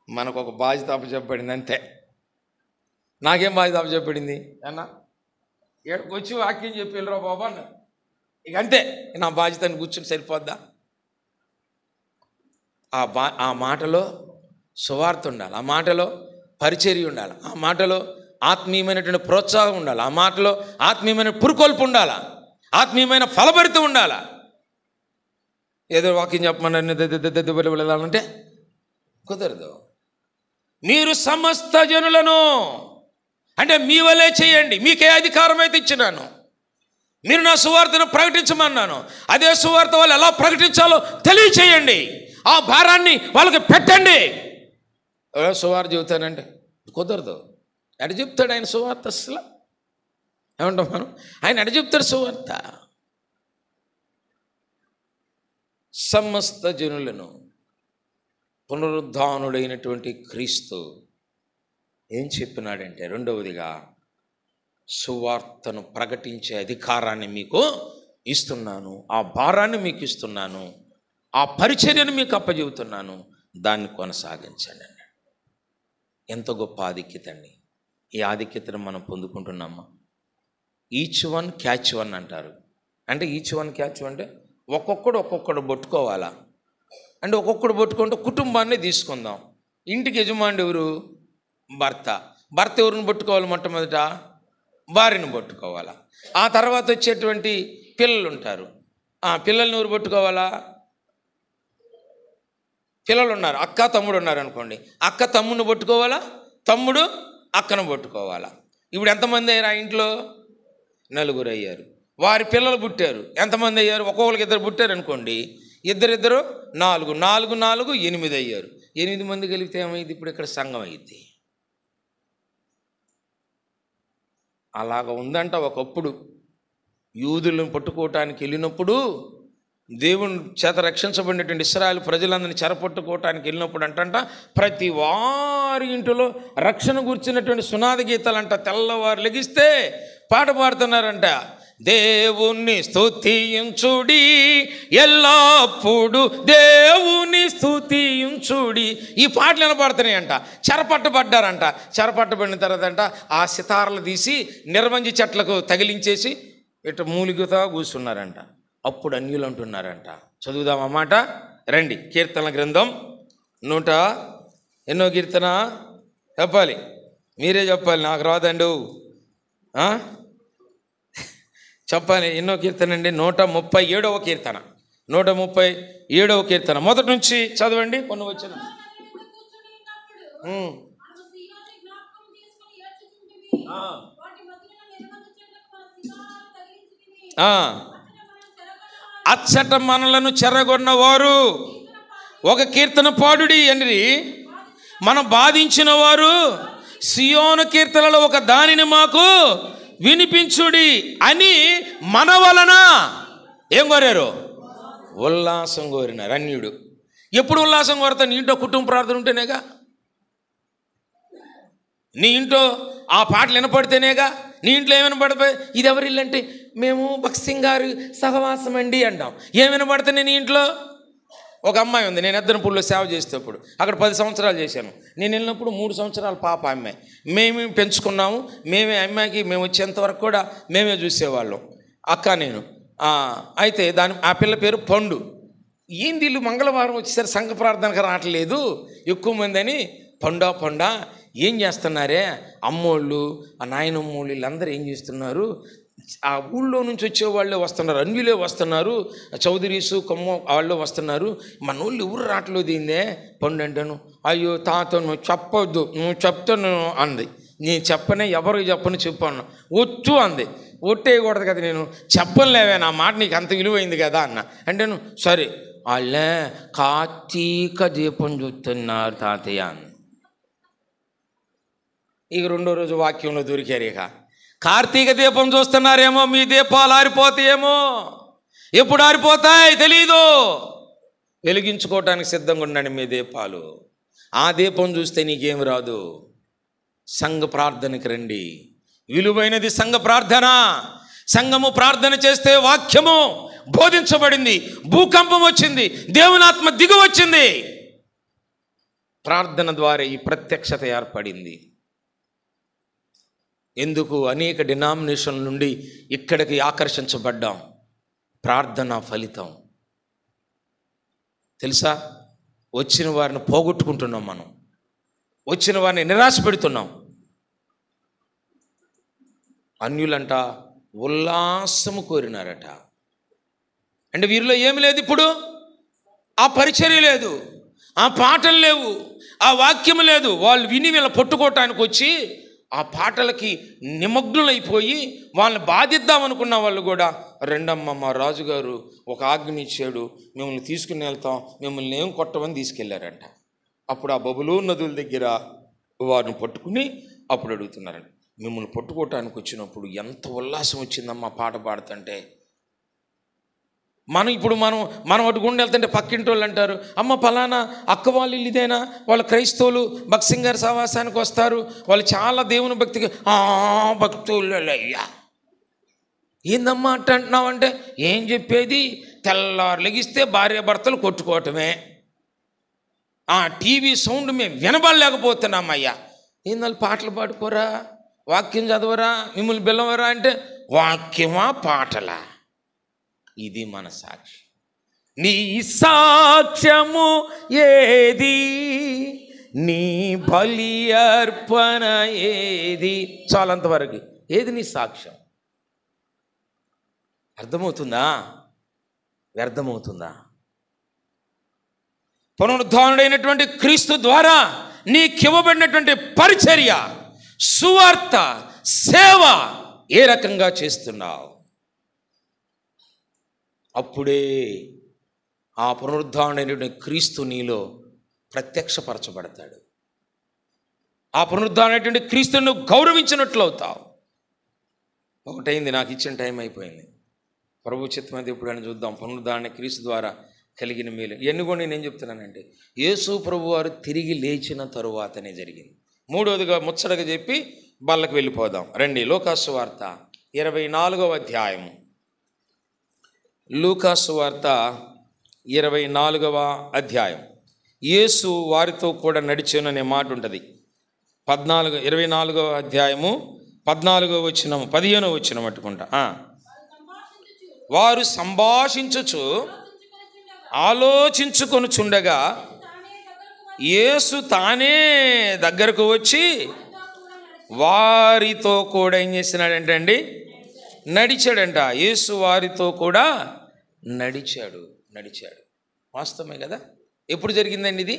మనకు ఒక బాధ్యత అప్పచెప్పబడింది అంతే. నాకేం బాధ్యత అప్పచెప్పబడింది అన్న? ఏడుకు వచ్చి వాక్యం చెప్పి వెళ్ళరా బాబా అన్న, ఇక అంతే. నా బాధ్యతని కూర్చుని సరిపోద్దా? ఆ మాటలో సువార్త ఉండాలి, ఆ మాటలో పరిచర్య ఉండాలి, ఆ మాటలో ఆత్మీయమైనటువంటి ప్రోత్సాహం ఉండాలి, ఆ మాటలో ఆత్మీయమైన పురుకొల్పు ఉండాలా, ఆత్మీయమైన ఫలభరితం ఉండాలా. ఏదో వాక్యం చెప్పమన్నారంటే కుదరదు. మీరు సమస్త జనులను అంటే మీ వలే చేయండి, మీకే అధికారం అయితే ఇచ్చినాను, మీరు నా సువార్తను ప్రకటించమన్నాను, అదే సువార్త వాళ్ళు ఎలా ప్రకటించాలో తెలియచేయండి, ఆ భారాన్ని వాళ్ళకి పెట్టండి. సువార్త చెబుతానంటే కుదరదు. ఎట చెప్తాడు ఆయన సువార్త? అసలు ఏమంటాం మనం? ఆయన ఎడ చెప్తారు సువార్త? సమస్త జనులను పునరుద్ధానుడైనటువంటి క్రీస్తు ఏం చెప్పినాడంటే, రెండవదిగా సువార్తను ప్రకటించే అధికారాన్ని మీకు ఇస్తున్నాను, ఆ భారాన్ని మీకు ఇస్తున్నాను, ఆ పరిచర్యను మీకు అప్పచెబుతున్నాను, దాన్ని కొనసాగించండి అన్నాడు. ఎంత గొప్ప ఆధిక్యత అండి! ఈ ఆధిక్యతను మనం పొందుకుంటున్నామా? ఈచ్ వన్ క్యాచ్ వన్ అంటారు. అంటే ఈచ్ వన్ క్యాచ్ అంటే ఒక్కొక్కడు పట్టుకోవాలా అంటే, ఒక్కొక్కడు పట్టుకుంటే కుటుంబాన్ని తీసుకుందాం. ఇంటికి యజమాని ఎవరు? భర్త ఎవరిని పట్టుకోవాలి? మొట్టమొదట భార్యను పట్టుకోవాలా. ఆ తర్వాత వచ్చేటువంటి పిల్లలు ఉంటారు. ఆ పిల్లల్ని ఎవరు పట్టుకోవాలా? పిల్లలు ఉన్నారు, అక్క తమ్ముడు ఉన్నారు అనుకోండి, అక్క తమ్ముడిని పట్టుకోవాలా, తమ్ముడు అక్కను పట్టుకోవాలా. ఇప్పుడు ఎంతమంది అయ్యారు? ఆ ఇంట్లో 4 అయ్యారు. వారి పిల్లలు పుట్టారు, ఎంతమంది అయ్యారు? ఒక్కొక్కరికి 2 పుట్టారు అనుకోండి, 2 4 4 8 అయ్యారు. 8 మంది కలిగితే ఏమైంది? ఇప్పుడు ఇక్కడ సంఘం అయ్యింది. అలాగ ఉందంట. ఒకప్పుడు యూదులను పట్టుకోవటానికి వెళ్ళినప్పుడు, దేవుని చేత రక్షించబడినటువంటి ఇశ్రాయేలు ప్రజలందరినీ చెరపట్టుకోవటానికి వెళ్ళినప్పుడు అంటంట, ప్రతి వారి ఇంటిలో రక్షణ గురించినటువంటి సునాద గీతాలంట తెల్లవారు లెగిస్తే పాట పాడుతున్నారంట. దేవుని స్తుతించుడి ఎల్లప్పుడు, దేవుని స్తుతించుడి. ఈ పాటలు వినపడుతున్నాయంట. చెరపట్టబడ్డారంట. చెరపట్టబడిన తర్వాత అంట ఆ సితార్లు తీసి నిర్వంజి చెట్లకు తగిలించేసి ఇటు మూలిగుతా కూర్చున్నారంట. అప్పుడు అన్యులు అంటున్నారంట. చదువుదాం అన్నమాట. రండి, కీర్తన గ్రంథం 100 ఎన్నో కీర్తన చెప్పాలి, మీరే చెప్పాలి, నాకు రాదండు. చెప్పాలి. ఎన్నో కీర్తన అండి? 137వ కీర్తన. 137వ కీర్తన మొదటి నుంచి చదవండి. కొన్ని వచ్చిన అచ్చట మనలను చెరగొన్న వారు ఒక కీర్తన పాడుడి అని మనం బాధించిన వారు సియోను కీర్తనలో ఒక దానిని మాకు వినిపించుడి అని మన వలన ఏం కోరారు? ఉల్లాసం కోరినారు. అన్యుడు ఎప్పుడు ఉల్లాసం కోరతా? నీ ఇంట్లో కుటుంబ ప్రార్థన ఉంటేనేగా, నీ ఇంట్లో ఆ పాటలు వినపడితేనేగా. నీ ఇంట్లో ఏమైనా పడిపోయి ఇది ఎవరి ఇల్లు అంటే, మేము భక్సింగ్ గారు సహవాసం అండి అంటాం. ఏం వినపడుతున్నాయి నీ ఇంట్లో? ఒక అమ్మాయి ఉంది, నేను ఎద్దనపూడిలో సేవ చేసేటప్పుడు అక్కడ 10 సంవత్సరాలు చేశాను. నేను వెళ్ళినప్పుడు 3 సంవత్సరాల పాప అమ్మాయి. మేమే పెంచుకున్నాము, మేమే అమ్మాయికి మేము వచ్చేంతవరకు కూడా మేమే చూసేవాళ్ళం, అక్క నేను. అయితే ఆ పిల్ల పేరు పండు. ఏంది వీళ్ళు మంగళవారం వచ్చేసరి సంఘ ప్రార్థనకు రావట్లేదు ఎక్కువ మంది అని, పండా ఏం చేస్తున్నారే అమ్మోళ్ళు, ఆ నాయనమ్మోళ్ళు వీళ్ళందరూ ఏం చేస్తున్నారు? ఆ ఊళ్ళో నుంచి వచ్చేవాళ్ళే వస్తున్నారు, అన్యులే వస్తున్నారు, చౌదరీసు కొమ్మ వాళ్ళు వస్తున్నారు, మన ఊళ్ళు ఎవరు రావట్లేదు. దీన్నే పండు అంటాను. అయ్యో తాత నువ్వు చెప్పొద్దు, నువ్వు చెప్తాను అంది. నేను చెప్పనే, ఎవరికి చెప్పను చెప్పాను. వచ్చు అంది. ఒట్టేయకూడదు కదా, నేను చెప్పలేవే, నా మాట నీకు అంత విలువైంది కదా అన్న. అంటేను సరే, వాళ్ళే కార్తీక దీపం చూస్తున్నారు తాతయ్య అని. ఇక 2వ రోజు వాక్యంలో దొరికారు. ఇక కార్తీక దీపం చూస్తున్నారేమో, మీ దీపాలు ఆరిపోతాయేమో. ఎప్పుడు ఆరిపోతాయి తెలీదు. వెలిగించుకోవటానికి సిద్ధంగా ఉండండి మీ దీపాలు. ఆ దీపం చూస్తే నీకేం రాదు. సంఘ ప్రార్థనకి రండి. విలువైనది సంఘ ప్రార్థన. సంఘము ప్రార్థన చేస్తే వాక్యము బోధించబడింది, భూకంపం వచ్చింది, దేవుని ఆత్మ దిగు వచ్చింది. ప్రార్థన ద్వారా ఈ ప్రత్యక్షత ఏర్పడింది. ఎందుకు? అనేక డినామినేషన్ల నుండి ఇక్కడికి ఆకర్షించబడ్డాం. ప్రార్థన ఫలితం తెలుసా? వచ్చిన వారిని పోగొట్టుకుంటున్నాం మనం, వచ్చిన వారిని నిరాశ పెడుతున్నాం. అన్యులంట ఉల్లాసము కోరినారట. అంటే వీరిలో ఏమి లేదు ఇప్పుడు? ఆ పరిచర్య లేదు, ఆ పాటలు లేవు, ఆ వాక్యం లేదు. వాళ్ళు విని వీళ్ళ పట్టుకోవటానికి వచ్చి ఆ పాటలకి నిమగ్నులైపోయి వాళ్ళని బాధిద్దామనుకున్న వాళ్ళు కూడా, రెండమ్మ మా రాజుగారు ఒక ఆజ్ఞ ఇచ్చాడు, మిమ్మల్ని తీసుకుని వెళ్తాం, మిమ్మల్ని ఏం కొట్టమని తీసుకెళ్లారంట. అప్పుడు ఆ బబులోను నదుల దగ్గర వారిని పట్టుకుని అప్పుడు అడుగుతున్నారంట, మిమ్మల్ని పట్టుకోవటానికి వచ్చినప్పుడు ఎంత ఉల్లాసం వచ్చిందమ్మా పాట పాడుతుంటే. మనం అటు గుండె వెళ్తుంటే పక్కింటి వాళ్ళు అంటారు, అమ్మ పలానా అక్క వాళ్ళు ఇల్లు ఇదేనా, వాళ్ళ క్రైస్తవులు భక్సింగ్ గారి సహవాసానికి వస్తారు, వాళ్ళు చాలా దేవుని భక్తిగా భక్తులయ్యా. ఏందమ్మా అంటున్నావు అంటే, ఏం చెప్పేది, తెల్లారు లెగిస్తే భార్య భర్తలు కొట్టుకోవటమే, టీవీ సౌండ్ మేము వినబడలేకపోతున్నామయ్యా. ఏందాళ్ళు పాటలు పాడుకోరా, వాక్యం చదవరా, మిమ్మల్ని బిల్లవరా అంటే, వాక్యమా పాటలా? ఇది మన సాక్ష్యం. నీ సాక్ష్యము ఏది, నీ బలి అర్పణ ఏది, చాలంతవరకు. ఏది నీ సాక్ష్యం? అర్థమవుతుందా? వ్యర్థమవుతుందా? పునరుద్ధానుడైనటువంటి క్రీస్తు ద్వారా నీకివ్వబడినటువంటి పరిచర్య, సువార్త, సేవ ఏ రకంగా చేస్తున్నావు? అప్పుడే ఆ పునరుద్ధానుడైనటువంటి క్రీస్తు నీలో ప్రత్యక్షపరచబడతాడు. ఆ పునరుద్ధానుడైనటువంటి క్రీస్తును గౌరవించినట్లు అవుతావు. ఒకటైంది, నాకు ఇచ్చిన టైం అయిపోయింది. ప్రభు చిత్తమైతే ఎప్పుడైనా చూద్దాం. పునరుద్ధారణ క్రీస్తు ద్వారా కలిగిన మేలు ఇవన్నీ కూడా నేనేం చెప్తున్నానంటే, యేసు ప్రభు వారు తిరిగి లేచిన తరువాతనే జరిగింది. మూడవదిగా ముచ్చటగా చెప్పి బళ్ళకు వెళ్ళిపోదాం రండి. లూకాసు వార్త 24వ అధ్యాయము. లూకాసు వార్త 24వ అధ్యాయం. యేసు వారితో కూడా నడిచాను అనే మాట ఉంటుంది. 24వ అధ్యాయము 14వ వచనం 15వ వచనం పట్టుకుంటా. వారు సంభాషించుచు ఆలోచించుకొనుచుండగా యేసు తానే దగ్గరకు వచ్చి వారితో కూడా ఏం చేసినాడంటే అండి, నడిచాడంట. యేసు వారితో కూడా నడిచాడు. వాస్తవమే కదా? ఎప్పుడు జరిగిందండి ఇది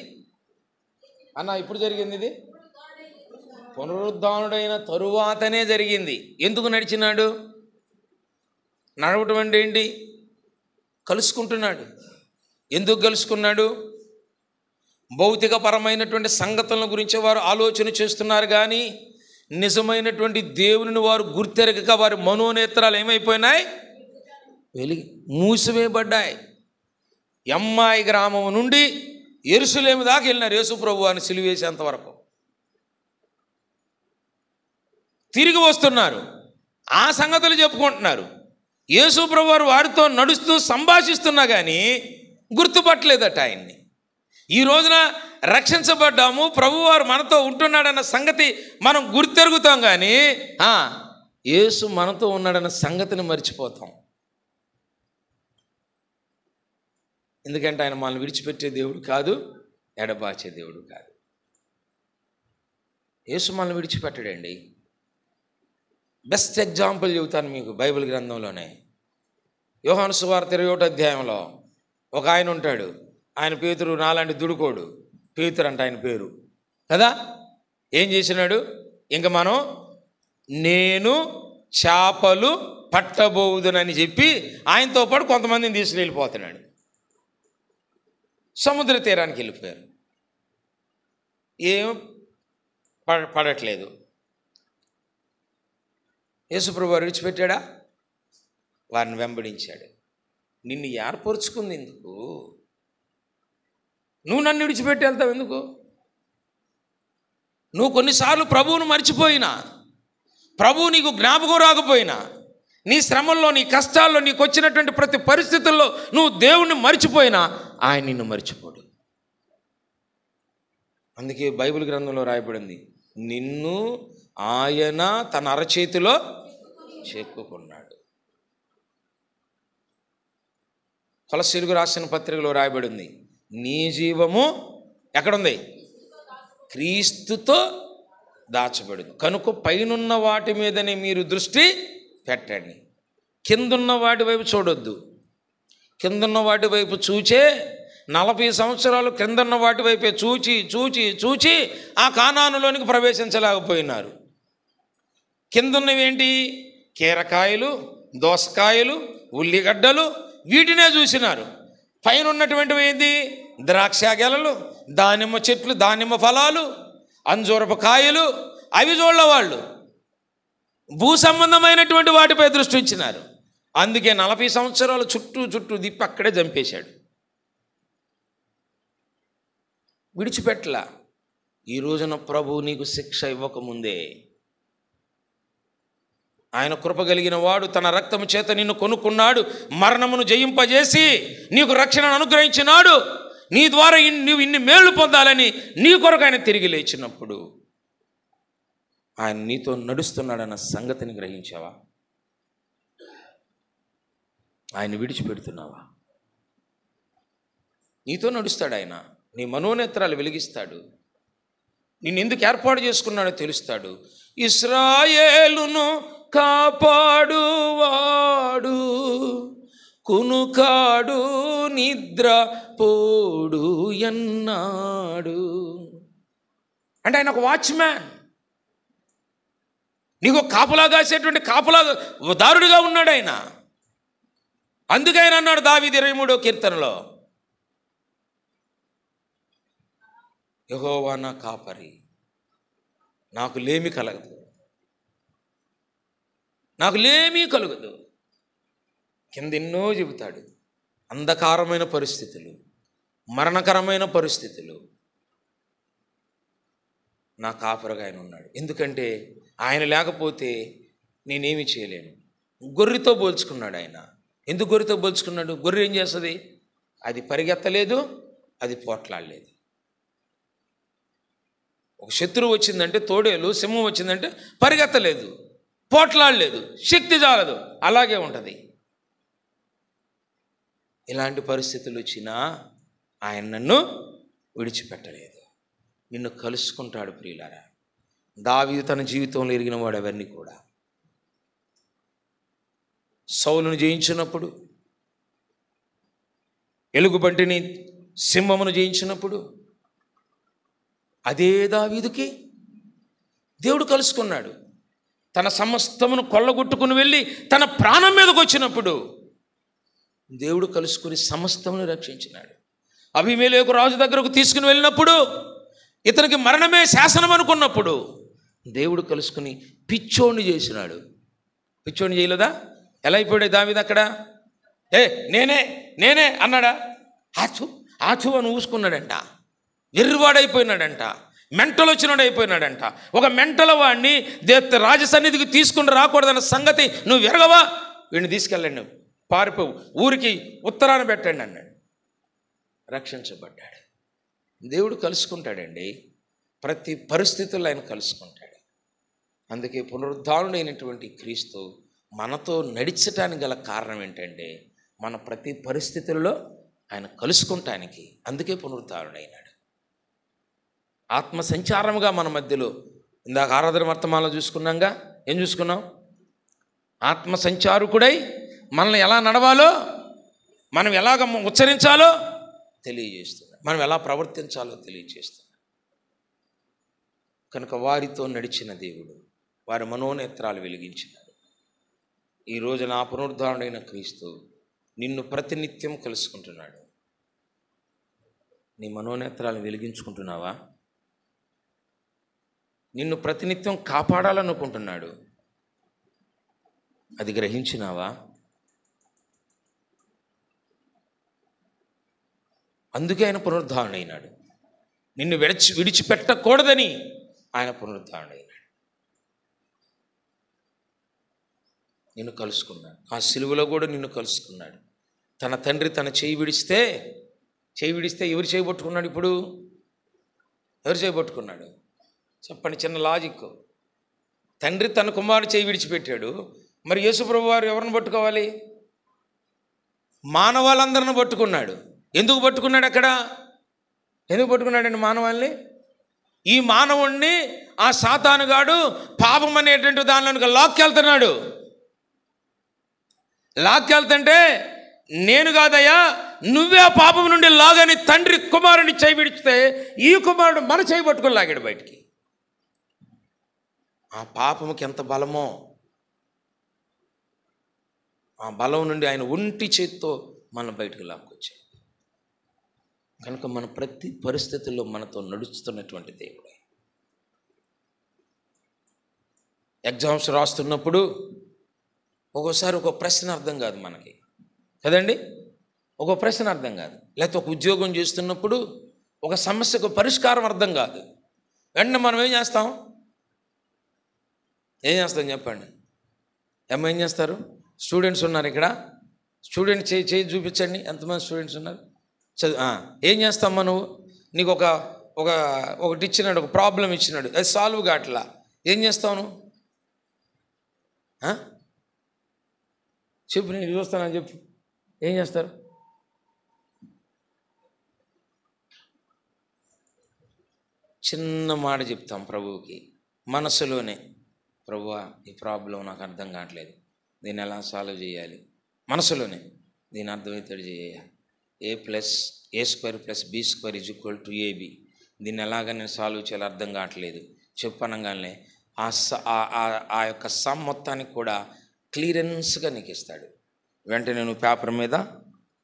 అన్న? ఎప్పుడు జరిగింది ఇది? పునరుద్ధానుడైన తరువాతనే జరిగింది. ఎందుకు నడిచినాడు? నడవటం అంటే ఏంటి? కలుసుకుంటున్నాడు. ఎందుకు కలుసుకున్నాడు? భౌతికపరమైనటువంటి సంగతుల గురించి వారు ఆలోచన చేస్తున్నారు, కానీ నిజమైనటువంటి దేవుని వారు గుర్తెరగక వారి మనోనేత్రాలు ఏమైపోయినాయి? మూసివేయబడ్డాయి. ఎమ్మాయి గ్రామం నుండి యెరూషలేము దాకా వెళ్ళినారు యేసు ప్రభు వారిని సిలువేసేంత వరకు. తిరిగి వస్తున్నారు, ఆ సంగతులు చెప్పుకుంటున్నారు. యేసు ప్రభు వారు వారితో నడుస్తూ సంభాషిస్తున్నా కానీ గుర్తుపట్టలేదట ఆయన్ని. ఈ రోజున రక్షించబడ్డాము, ప్రభువారు మనతో ఉంటున్నాడన్న సంగతి మనం గుర్తెరుగుతాం, కానీ యేసు మనతో ఉన్నాడన్న సంగతిని మర్చిపోతాం. ఎందుకంటే ఆయన మనల్ని విడిచిపెట్టే దేవుడు కాదు, ఎడబాచే దేవుడు కాదు. యేసు మనల్ని విడిచిపెట్టడండి. బెస్ట్ ఎగ్జాంపుల్ చెబుతాను మీకు బైబిల్ గ్రంథంలోనే. యోహాను సువార్త 21వ అధ్యాయంలో ఒక ఆయన ఉంటాడు. ఆయన పేతురు నాలాంటి దుడుకోడు, పేతురు అంట ఆయన పేరు కదా. ఏం చేసినాడు? ఇంకా మనం నేను చేపలు పట్టబోదునని చెప్పి ఆయనతో పాటు కొంతమందిని తీసుకుని వెళ్ళిపోతున్నాడు. సముద్ర తీరానికి వెళ్ళిపోయారు. ఏం పడట్లేదు. యేసుప్రభు వారు విడిచిపెట్టాడా? వారిని వెంబడించాడు. నిన్ను ఏర్పరుచుకుంది ఎందుకు? నువ్వు నన్ను విడిచిపెట్టి వెళ్తావు ఎందుకు? నువ్వు కొన్నిసార్లు ప్రభువును మర్చిపోయినా, ప్రభువు నీకు జ్ఞాపకం రాకపోయినా, నీ శ్రమల్లో, నీ కష్టాల్లో, నీకు వచ్చినటువంటి ప్రతి పరిస్థితుల్లో నువ్వు దేవుణ్ణి మర్చిపోయినా ఆయన నిన్ను మర్చిపోడు. అందుకే బైబిల్ గ్రంథంలో రాయబడింది, నిన్ను ఆయన తన అరచేతిలో చెక్కుకున్నాడు. కొలస్సీలకు రాసిన పత్రికలో రాయబడింది, నీ జీవము ఎక్కడుంది? క్రీస్తుతో దాచబడింది. కనుక పైనున్న వాటి మీదనే మీరు దృష్టి పెట్టండి, కిందున్న వాటి వైపు చూడొద్దు. కిందున్న వాటి వైపు చూచే 40 సంవత్సరాలు క్రిందన్న వాటి వైపే చూచి చూచి చూచి ఆ కానానులోనికి ప్రవేశించలేకపోయినారు. కిందున్నవి ఏంటి? కీరకాయలు, దోసకాయలు, ఉల్లిగడ్డలు, వీటినే చూసినారు. పైన ఉన్నటువంటివి ఏంటి? ద్రాక్ష గెలలు, దానిమ్మ చెట్లు, దానిమ్మ ఫలాలు, అంజూరపు కాయలు, అవి చూడలే వాళ్ళు. భూ సంబంధమైనటువంటి వాటిపై దృష్టి ఉంచినారు. అందుకే 40 సంవత్సరాలు చుట్టూ దిప్పి అక్కడే చంపేశాడు. విడిచిపెట్టలా. ఈ రోజున ప్రభువు నీకు శిక్ష ఇవ్వకముందే ఆయన కృప కలిగిన వాడు తన రక్తము చేత నిన్ను కొనుక్కున్నాడు, మరణమును జయింపజేసి నీకు రక్షణను అనుగ్రహించినాడు. నీ ద్వారా నువ్వు ఇన్ని మేళ్లు పొందాలని నీ కొరకు ఆయన తిరిగి లేచినప్పుడు ఆయన నీతో నడుస్తున్నాడన్న సంగతిని గ్రహించావా? ఆయన విడిచిపెడుతున్నావా? నీతో నడుస్తాడు ఆయన. నీ మనోనేత్రాలు వెలిగిస్తాడు. నిన్ను ఎందుకు ఏర్పాటు చేసుకున్నాడో తెలుస్తాడు. ఇశ్రాయేలును కాపాడువాడు, కునుకాడు నిద్ర పోడు ఎన్నాడు. అంటే ఆయన ఒక వాచ్మ్యాన్. నీకు కాపలా కాసేటువంటి కాపలా దారుడిగా ఉన్నాడు ఆయన. అందుకే ఆయన అన్నాడు దావీదు 23వ కీర్తనలో, యెహోవా నా కాపరి, నాకు లేమి కలగదు, నాకు లేమీ కలుగదు. కింద ఎన్నో చెబుతాడు. అంధకారమైన పరిస్థితులు, మరణకరమైన పరిస్థితులు, నా కాపరిగా ఆయన ఉన్నాడు. ఎందుకంటే ఆయన లేకపోతే నేనేమి చేయలేను. గొర్రెతో పోల్చుకున్నాడు ఆయన. ఎందుకు గొర్రెతో పోల్చుకున్నాడు? గొర్రె ఏం చేస్తుంది? అది పరిగెత్తలేదు, అది పోట్లాడలేదు. ఒక శత్రువు వచ్చిందంటే, తోడేలు సింహం వచ్చిందంటే పరిగెత్తలేదు, పోట్లాడలేదు, శక్తి చాలదు, అలాగే ఉంటుంది. ఇలాంటి పరిస్థితులు వచ్చినా ఆయన నన్ను విడిచిపెట్టలేదు. నిన్ను కలుసుకుంటాడు. ప్రియులారా, దావీదు తన జీవితంలో ఎరిగిన వాడు అవన్నీ కూడా. సౌలును జయించినప్పుడు, ఎలుగుబంటిని సింహమును జయించినప్పుడు అదే దావీదుకి దేవుడు కలుసుకున్నాడు. తన సమస్తమును కొల్లగొట్టుకుని వెళ్ళి తన ప్రాణం మీదకి వచ్చినప్పుడు దేవుడు కలుసుకుని సమస్తమును రక్షించినాడు. అబీమెలెకు రాజు దగ్గరకు తీసుకుని వెళ్ళినప్పుడు, ఇతనికి మరణమే శాసనం అనుకున్నప్పుడు దేవుడు కలుసుకుని పిచ్చోడిని చేసినాడు. పిచ్చోడిని చేయలేదా? ఎలా అయిపోయాడు దావీదు అక్కడ? నేనే అన్నాడా? ఆచు అని ఊసుకున్నాడంట. ఎర్రివాడైపోయినాడంట. మెంటలు వచ్చినాడు అయిపోయినాడంట. ఒక మెంటల వాడిని రాజసన్నిధికి తీసుకుని రాకూడదన్న సంగతి నువ్వు ఎరగవా? వీడిని తీసుకెళ్ళండి, పారిపోవు, ఊరికి ఉత్తరాన పెట్టండి అన్నాడు. రక్షించబడ్డాడు. దేవుడు కలుసుకుంటాడండి. ప్రతి పరిస్థితుల్లో ఆయన కలుసుకుంటాడు. అందుకే పునరుద్ధానుడైనటువంటి క్రీస్తు మనతో నడిచటానికి గల కారణం ఏంటంటే, మన ప్రతి పరిస్థితుల్లో ఆయన కలుసుకుంటానికి. అందుకే పునరుద్ధానుడైనాడు. ఆత్మ సంచారముగా మన మధ్యలో, ఇందాక ఆరాధన వర్తమానంలో చూసుకున్నాంగా. ఏం చూసుకున్నాం? ఆత్మ సంచారకుడై మనల్ని ఎలా నడవాలో, మనం ఎలాగ ఉచ్చరించాలో తెలియజేస్తున్నాడు, మనం ఎలా ప్రవర్తించాలో తెలియజేస్తున్నాడు. కనుక వారితో నడిచిన దేవుడు వారి మనోనేత్రాలు వెలిగించినాడు. ఈరోజు నా పునరుద్ధారుడైన క్రీస్తు నిన్ను ప్రతినిత్యం కలుసుకుంటున్నాడు. నీ మనోనేత్రాలను వెలిగించుకుంటున్నావా? నిన్ను ప్రతినిత్యం కాపాడాలనుకుంటున్నాడు. అది గ్రహించినావా? అందుకే ఆయన పునరుద్ధారుడైనాడు. నిన్ను విడిచిపెట్టకూడదని ఆయన పునరుద్ధారుడైనాడు. నిన్ను కలుసుకున్నాడు. ఆ సిలువలో కూడా నిన్ను కలుసుకున్నాడు. తన తండ్రి తన చేయి విడిస్తే ఎవరు చేయబట్టుకున్నాడు? ఇప్పుడు ఎవరు చేయబట్టుకున్నాడు? చెప్పండి, చిన్న లాజిక్. తండ్రి తన కుమారుడు చేయి విడిచిపెట్టాడు. మరి యేసుప్రభు వారు ఎవరిని పట్టుకోవాలి? మానవాళ్ళందరిని పట్టుకున్నాడు. ఎందుకు పట్టుకున్నాడు? అక్కడ ఎందుకు పట్టుకున్నాడండి మానవాళ్ళని? ఈ మానవుణ్ణి ఆ సాతానుగాడు పాపం అనేటువంటి దానిలోనికి లాక్కెళ్తున్నాడు. లాక్కెళ్తుంటే, నేను కాదయ్యా, నువ్వే ఆ పాపం నుండి లాగని తండ్రి కుమారుని చేయి విడిచితే, ఈ కుమారుడు మన చేయి పట్టుకొని లాగాడు బయటికి. ఆ పాపముకి ఎంత బలమో, ఆ బలం నుండి ఆయన ఒంటి చేత్తో మన బయటకు లాక్కొచ్చాడు. కనుక మన ప్రతి పరిస్థితుల్లో మనతో నడుస్తున్నటువంటి దేవుడే. ఎగ్జామ్స్ రాస్తున్నప్పుడు ఒక్కోసారి ఒక ప్రశ్న అర్థం కాదు మనకి కదండి, ఒక ప్రశ్న అర్థం కాదు. లేకపోతే ఒక ఉద్యోగం చేస్తున్నప్పుడు ఒక సమస్యకు పరిష్కారం అర్థం కాదు. వెంటనే మనం ఏం చేస్తాం చెప్పండి? ఏం చేస్తారు? స్టూడెంట్స్ ఉన్నారు ఇక్కడ, స్టూడెంట్ చేయి చూపించండి. ఎంతమంది స్టూడెంట్స్ ఉన్నారు? ఏం చేస్తామ్మా నువ్వు? నీకు ఒకటి ఇచ్చినాడు, ఒక ప్రాబ్లం ఇచ్చినాడు, అది సాల్వ్ కావట్లా, ఏం చేస్తావు నువ్వు? చెప్పు, నేను చూస్తానని చెప్పు. ఏం చేస్తారు? చిన్న మాట చెప్తాం ప్రభువుకి మనసులోనే, ప్రభువా ఈ ప్రాబ్లం నాకు అర్థం కావట్లేదు, దీన్ని ఎలా సాల్వ్ చేయాలి? మనసులోనే దీని అర్థమవుతాడు చేయాలి. a+a² + b²=ab. దీన్ని ఎలాగ నేను సాల్వ్ చేయాలి అర్థం కావట్లేదు చెప్పనగానే ఆ యొక్క సమ్ మొత్తానికి కూడా క్లియరెన్స్గా నీకు ఇస్తాడు. వెంటనే నువ్వు పేపర్ మీద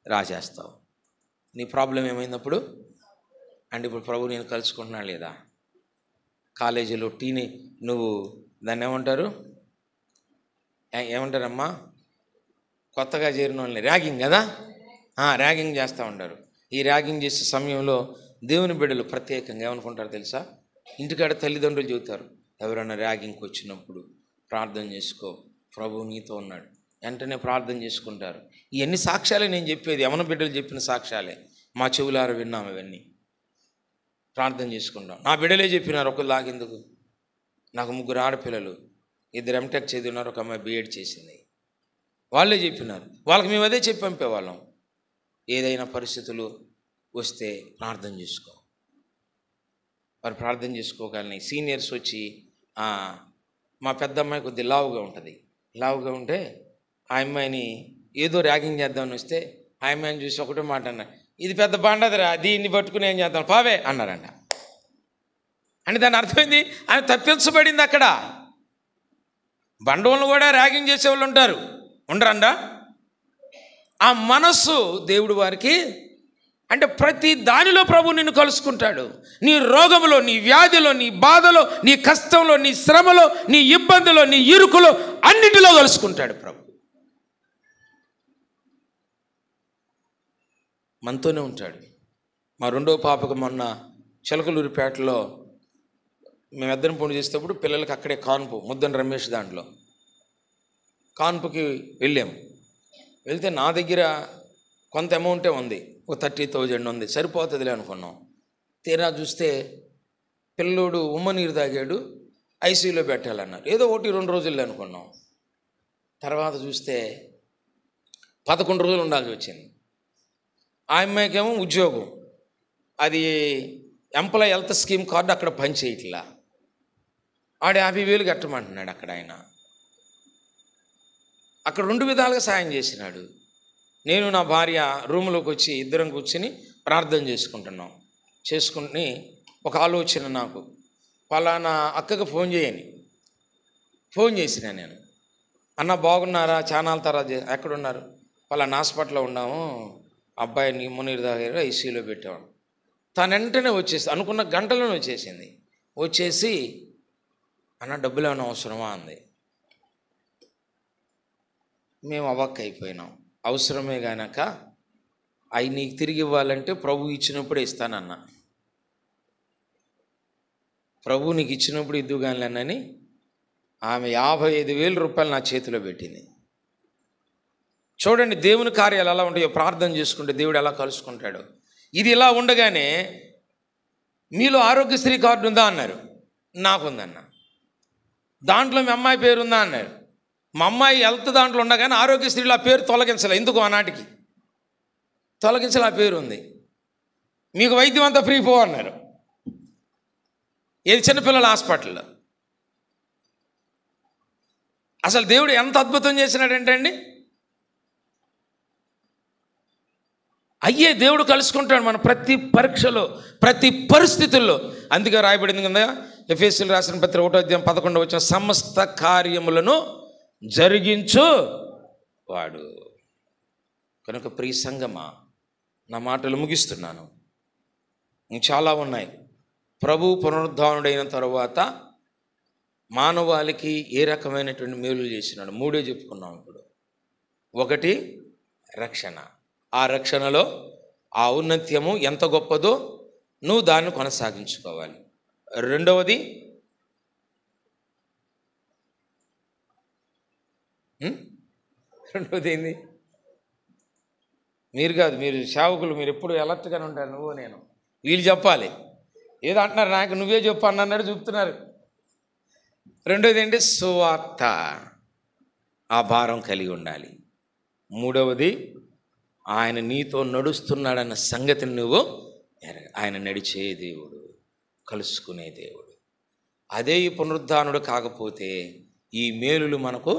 రాసేస్తావు. నీ ప్రాబ్లం ఏమైనప్పుడు అంటే ఇప్పుడు ప్రభు నేను కలుసుకుంటున్నా లేదా? కాలేజీలో నువ్వు దాన్ని ఏమంటారమ్మా? కొత్తగా చేరిన వాళ్ళని ర్యాగింగ్ కదా, ర్యాగింగ్ చేస్తూ ఉంటారు. ఈ ర్యాగింగ్ చేసే సమయంలో దేవుని బిడ్డలు ప్రత్యేకంగా ఏమనుకుంటారు తెలుసా? ఇంటికాడ తల్లిదండ్రులు చెబుతారు, ఎవరైనా ర్యాగింగ్కి వచ్చినప్పుడు ప్రార్థన చేసుకో, ప్రభు నీతో ఉన్నాడు. వెంటనే ప్రార్థన చేసుకుంటారు. ఇవన్నీ సాక్ష్యాలే నేను చెప్పేది, యవన బిడ్డలు చెప్పిన సాక్ష్యాలే, మా చెవులారా విన్నాము. ఇవన్నీ ప్రార్థన చేసుకుంటాం. నా బిడ్డలే చెప్పినారు. ఒకరు లాగెందుకు, నాకు 3 ఆడపిల్లలు, 2 ఎంటెక్ చదివినారు, ఒక అమ్మాయి B.Ed చేసింది. వాళ్ళే చెప్పినారు. వాళ్ళకి మేము అదే చెప్పి పంపేవాళ్ళం. ఏదైనా పరిస్థితులు వస్తే ప్రార్థన చేసుకో. వారు ప్రార్థన చేసుకోగలని సీనియర్స్ వచ్చి, మా పెద్ద అమ్మాయి కొద్దిగా లావుగా ఉంటుంది, లావుగా ఉంటే ఆ అమ్మాయిని ఏదో ర్యాగింగ్ చేద్దామని వస్తే ఆ అమ్మాయిని చూసి ఒకటే మాట అన్నారు, ఇది పెద్ద బండదిరా, దీన్ని పట్టుకుని ఏం చేద్దాం పావే అన్నారంట. అంటే దాని అర్థమైంది, ఆయన తప్పించబడింది. అక్కడ బండోళ్ళు కూడా ర్యాగింగ్ చేసేవాళ్ళు ఉంటారు, ఉండరండా? ఆ మనస్సు దేవుడు వారికి, అంటే ప్రతి దానిలో ప్రభు నిన్ను కలుసుకుంటాడు. నీ రోగములో, నీ వ్యాధిలో, నీ బాధలో, నీ కష్టంలో, నీ శ్రమలో, నీ ఇబ్బందిలో, నీ ఇరుకులో, అన్నిటిలో కలుసుకుంటాడు ప్రభు. మనతోనే ఉంటాడు. మా 2వ పాపకు మొన్న చిలకలూరిపేటలో మేము ఇద్దరం పూజ చేసేటప్పుడు పిల్లలకి అక్కడే కాన్పు, ముద్దన రమేష్ దాంట్లో కాన్పుకి వెళ్ళాము. వెళ్తే నా దగ్గర కొంత అమౌంటే ఉంది, ఒక 30,000 ఉంది, సరిపోతుందిలే అనుకున్నాం. తీరా చూస్తే పిల్లోడు ఉమ్మనీరు తాగాడు, ఐసీయూలో పెట్టాలన్నారు. ఏదో 1-2 రోజుల్లో అనుకున్నాం. తర్వాత చూస్తే 11 రోజులు ఉండాల్సి వచ్చింది. ఆ అమ్మాయికేమో ఉద్యోగం, అది ఎంప్లాయ్ హెల్త్ స్కీమ్ కార్డు అక్కడ పనిచేయట్లా. ఆడు 50,000 కట్టమంటున్నాడు. అక్కడ ఆయన అక్కడ 2 విధాలుగా సాయం చేసినాడు. నేను నా భార్య రూమ్లోకి వచ్చి ఇద్దరం కూర్చుని ప్రార్థన చేసుకుంటున్నాం. చేసుకుని ఒక ఆలోచన నాకు, పలానా అక్కకు ఫోన్ చేయని. ఫోన్ చేసిన నేను, అన్న బాగున్నారా, చానాల తర్వాత ఎక్కడున్నారు? పలానా హాస్పిటల్లో ఉన్నాము, అబ్బాయిని మునీర్ దగ్గర ఐసీయూలో పెట్టాము. తను వెంటనే వచ్చేసి అనుకున్న గంటలోనే వచ్చేసింది. వచ్చేసి అన్న డబ్బులు ఏమైనా అవసరమా అంది. మేము అవాక్ అయిపోయినాం. అవసరమే గనక అవి నీకు తిరిగి ఇవ్వాలంటే ప్రభు ఇచ్చినప్పుడే ఇస్తానన్న. ప్రభు నీకు ఇచ్చినప్పుడు ఇద్దు కానిలేనని ఆమె 55,000 రూపాయలు నా చేతిలో పెట్టింది. చూడండి దేవుని కార్యాలు ఎలా ఉంటాయో. ప్రార్థన చేసుకుంటే దేవుడు ఎలా కలుసుకుంటాడో. ఇది ఇలా ఉండగానే మీలో ఆరోగ్యశ్రీ కార్డు ఉందా అన్నారు. నాకుందన్న. దాంట్లో మీ అమ్మాయి పేరు ఉందా అన్నారు. మా అమ్మాయి హెల్త్ దాంట్లో ఉండగానే ఆరోగ్యశ్రీలో ఆ పేరు తొలగించలే. ఎందుకు? ఆనాటికి తొలగించలే, ఆ పేరు ఉంది. మీకు వైద్యం అంతా ఫ్రీ పో అన్నారు. ఏది? చిన్నపిల్లల హాస్పిటల్లో. అసలు దేవుడు ఎంత అద్భుతం చేసినాడంటే అండి, అయ్యే దేవుడు కలుసుకుంటాడు మన ప్రతి పరీక్షలో, ప్రతి పరిస్థితుల్లో. అందుకే రాయబడింది కదా, ఎఫెసీయులకు రాసిన పత్రిక 1వ అధ్యాయం 11వ వచనం, సమస్త కార్యములను జరిగించు వాడు. కనుక ప్రియ సంగమా, నా మాటలు ముగిస్తున్నాను. చాలా ఉన్నాయి. ప్రభు పునరుద్ధానుడైన తరువాత మానవాళికి ఏ రకమైనటువంటి మేలులు చేసినాడు? మూడే చెప్పుకున్నాం ఇప్పుడు. ఒకటి రక్షణ. ఆ రక్షణలో ఆ ఔన్నత్యము ఎంత గొప్పదో నువ్వు దాన్ని కొనసాగించుకోవాలి. రెండవది ఏంది? మీరు కాదు, మీరు సేవకులు, మీరు ఎప్పుడు అలర్ట్గానే ఉంటారు. నువ్వు నేను వీళ్ళు చెప్పాలి. ఏదో అంటున్నారు, నాకు నువ్వే చెప్పు అన్నట్టు చెప్తున్నారు. రెండోది ఏంటి? సువార్త. ఆ భారం కలిగి ఉండాలి. మూడవది ఆయన నీతో నడుస్తున్నాడన్న సంగతిని నువ్వు ఆయన నడిచే దేవుడు, కలుసుకునే దేవుడు. అదే ఈ పునరుద్ధానుడు కాకపోతే ఈ మేలులు మనకు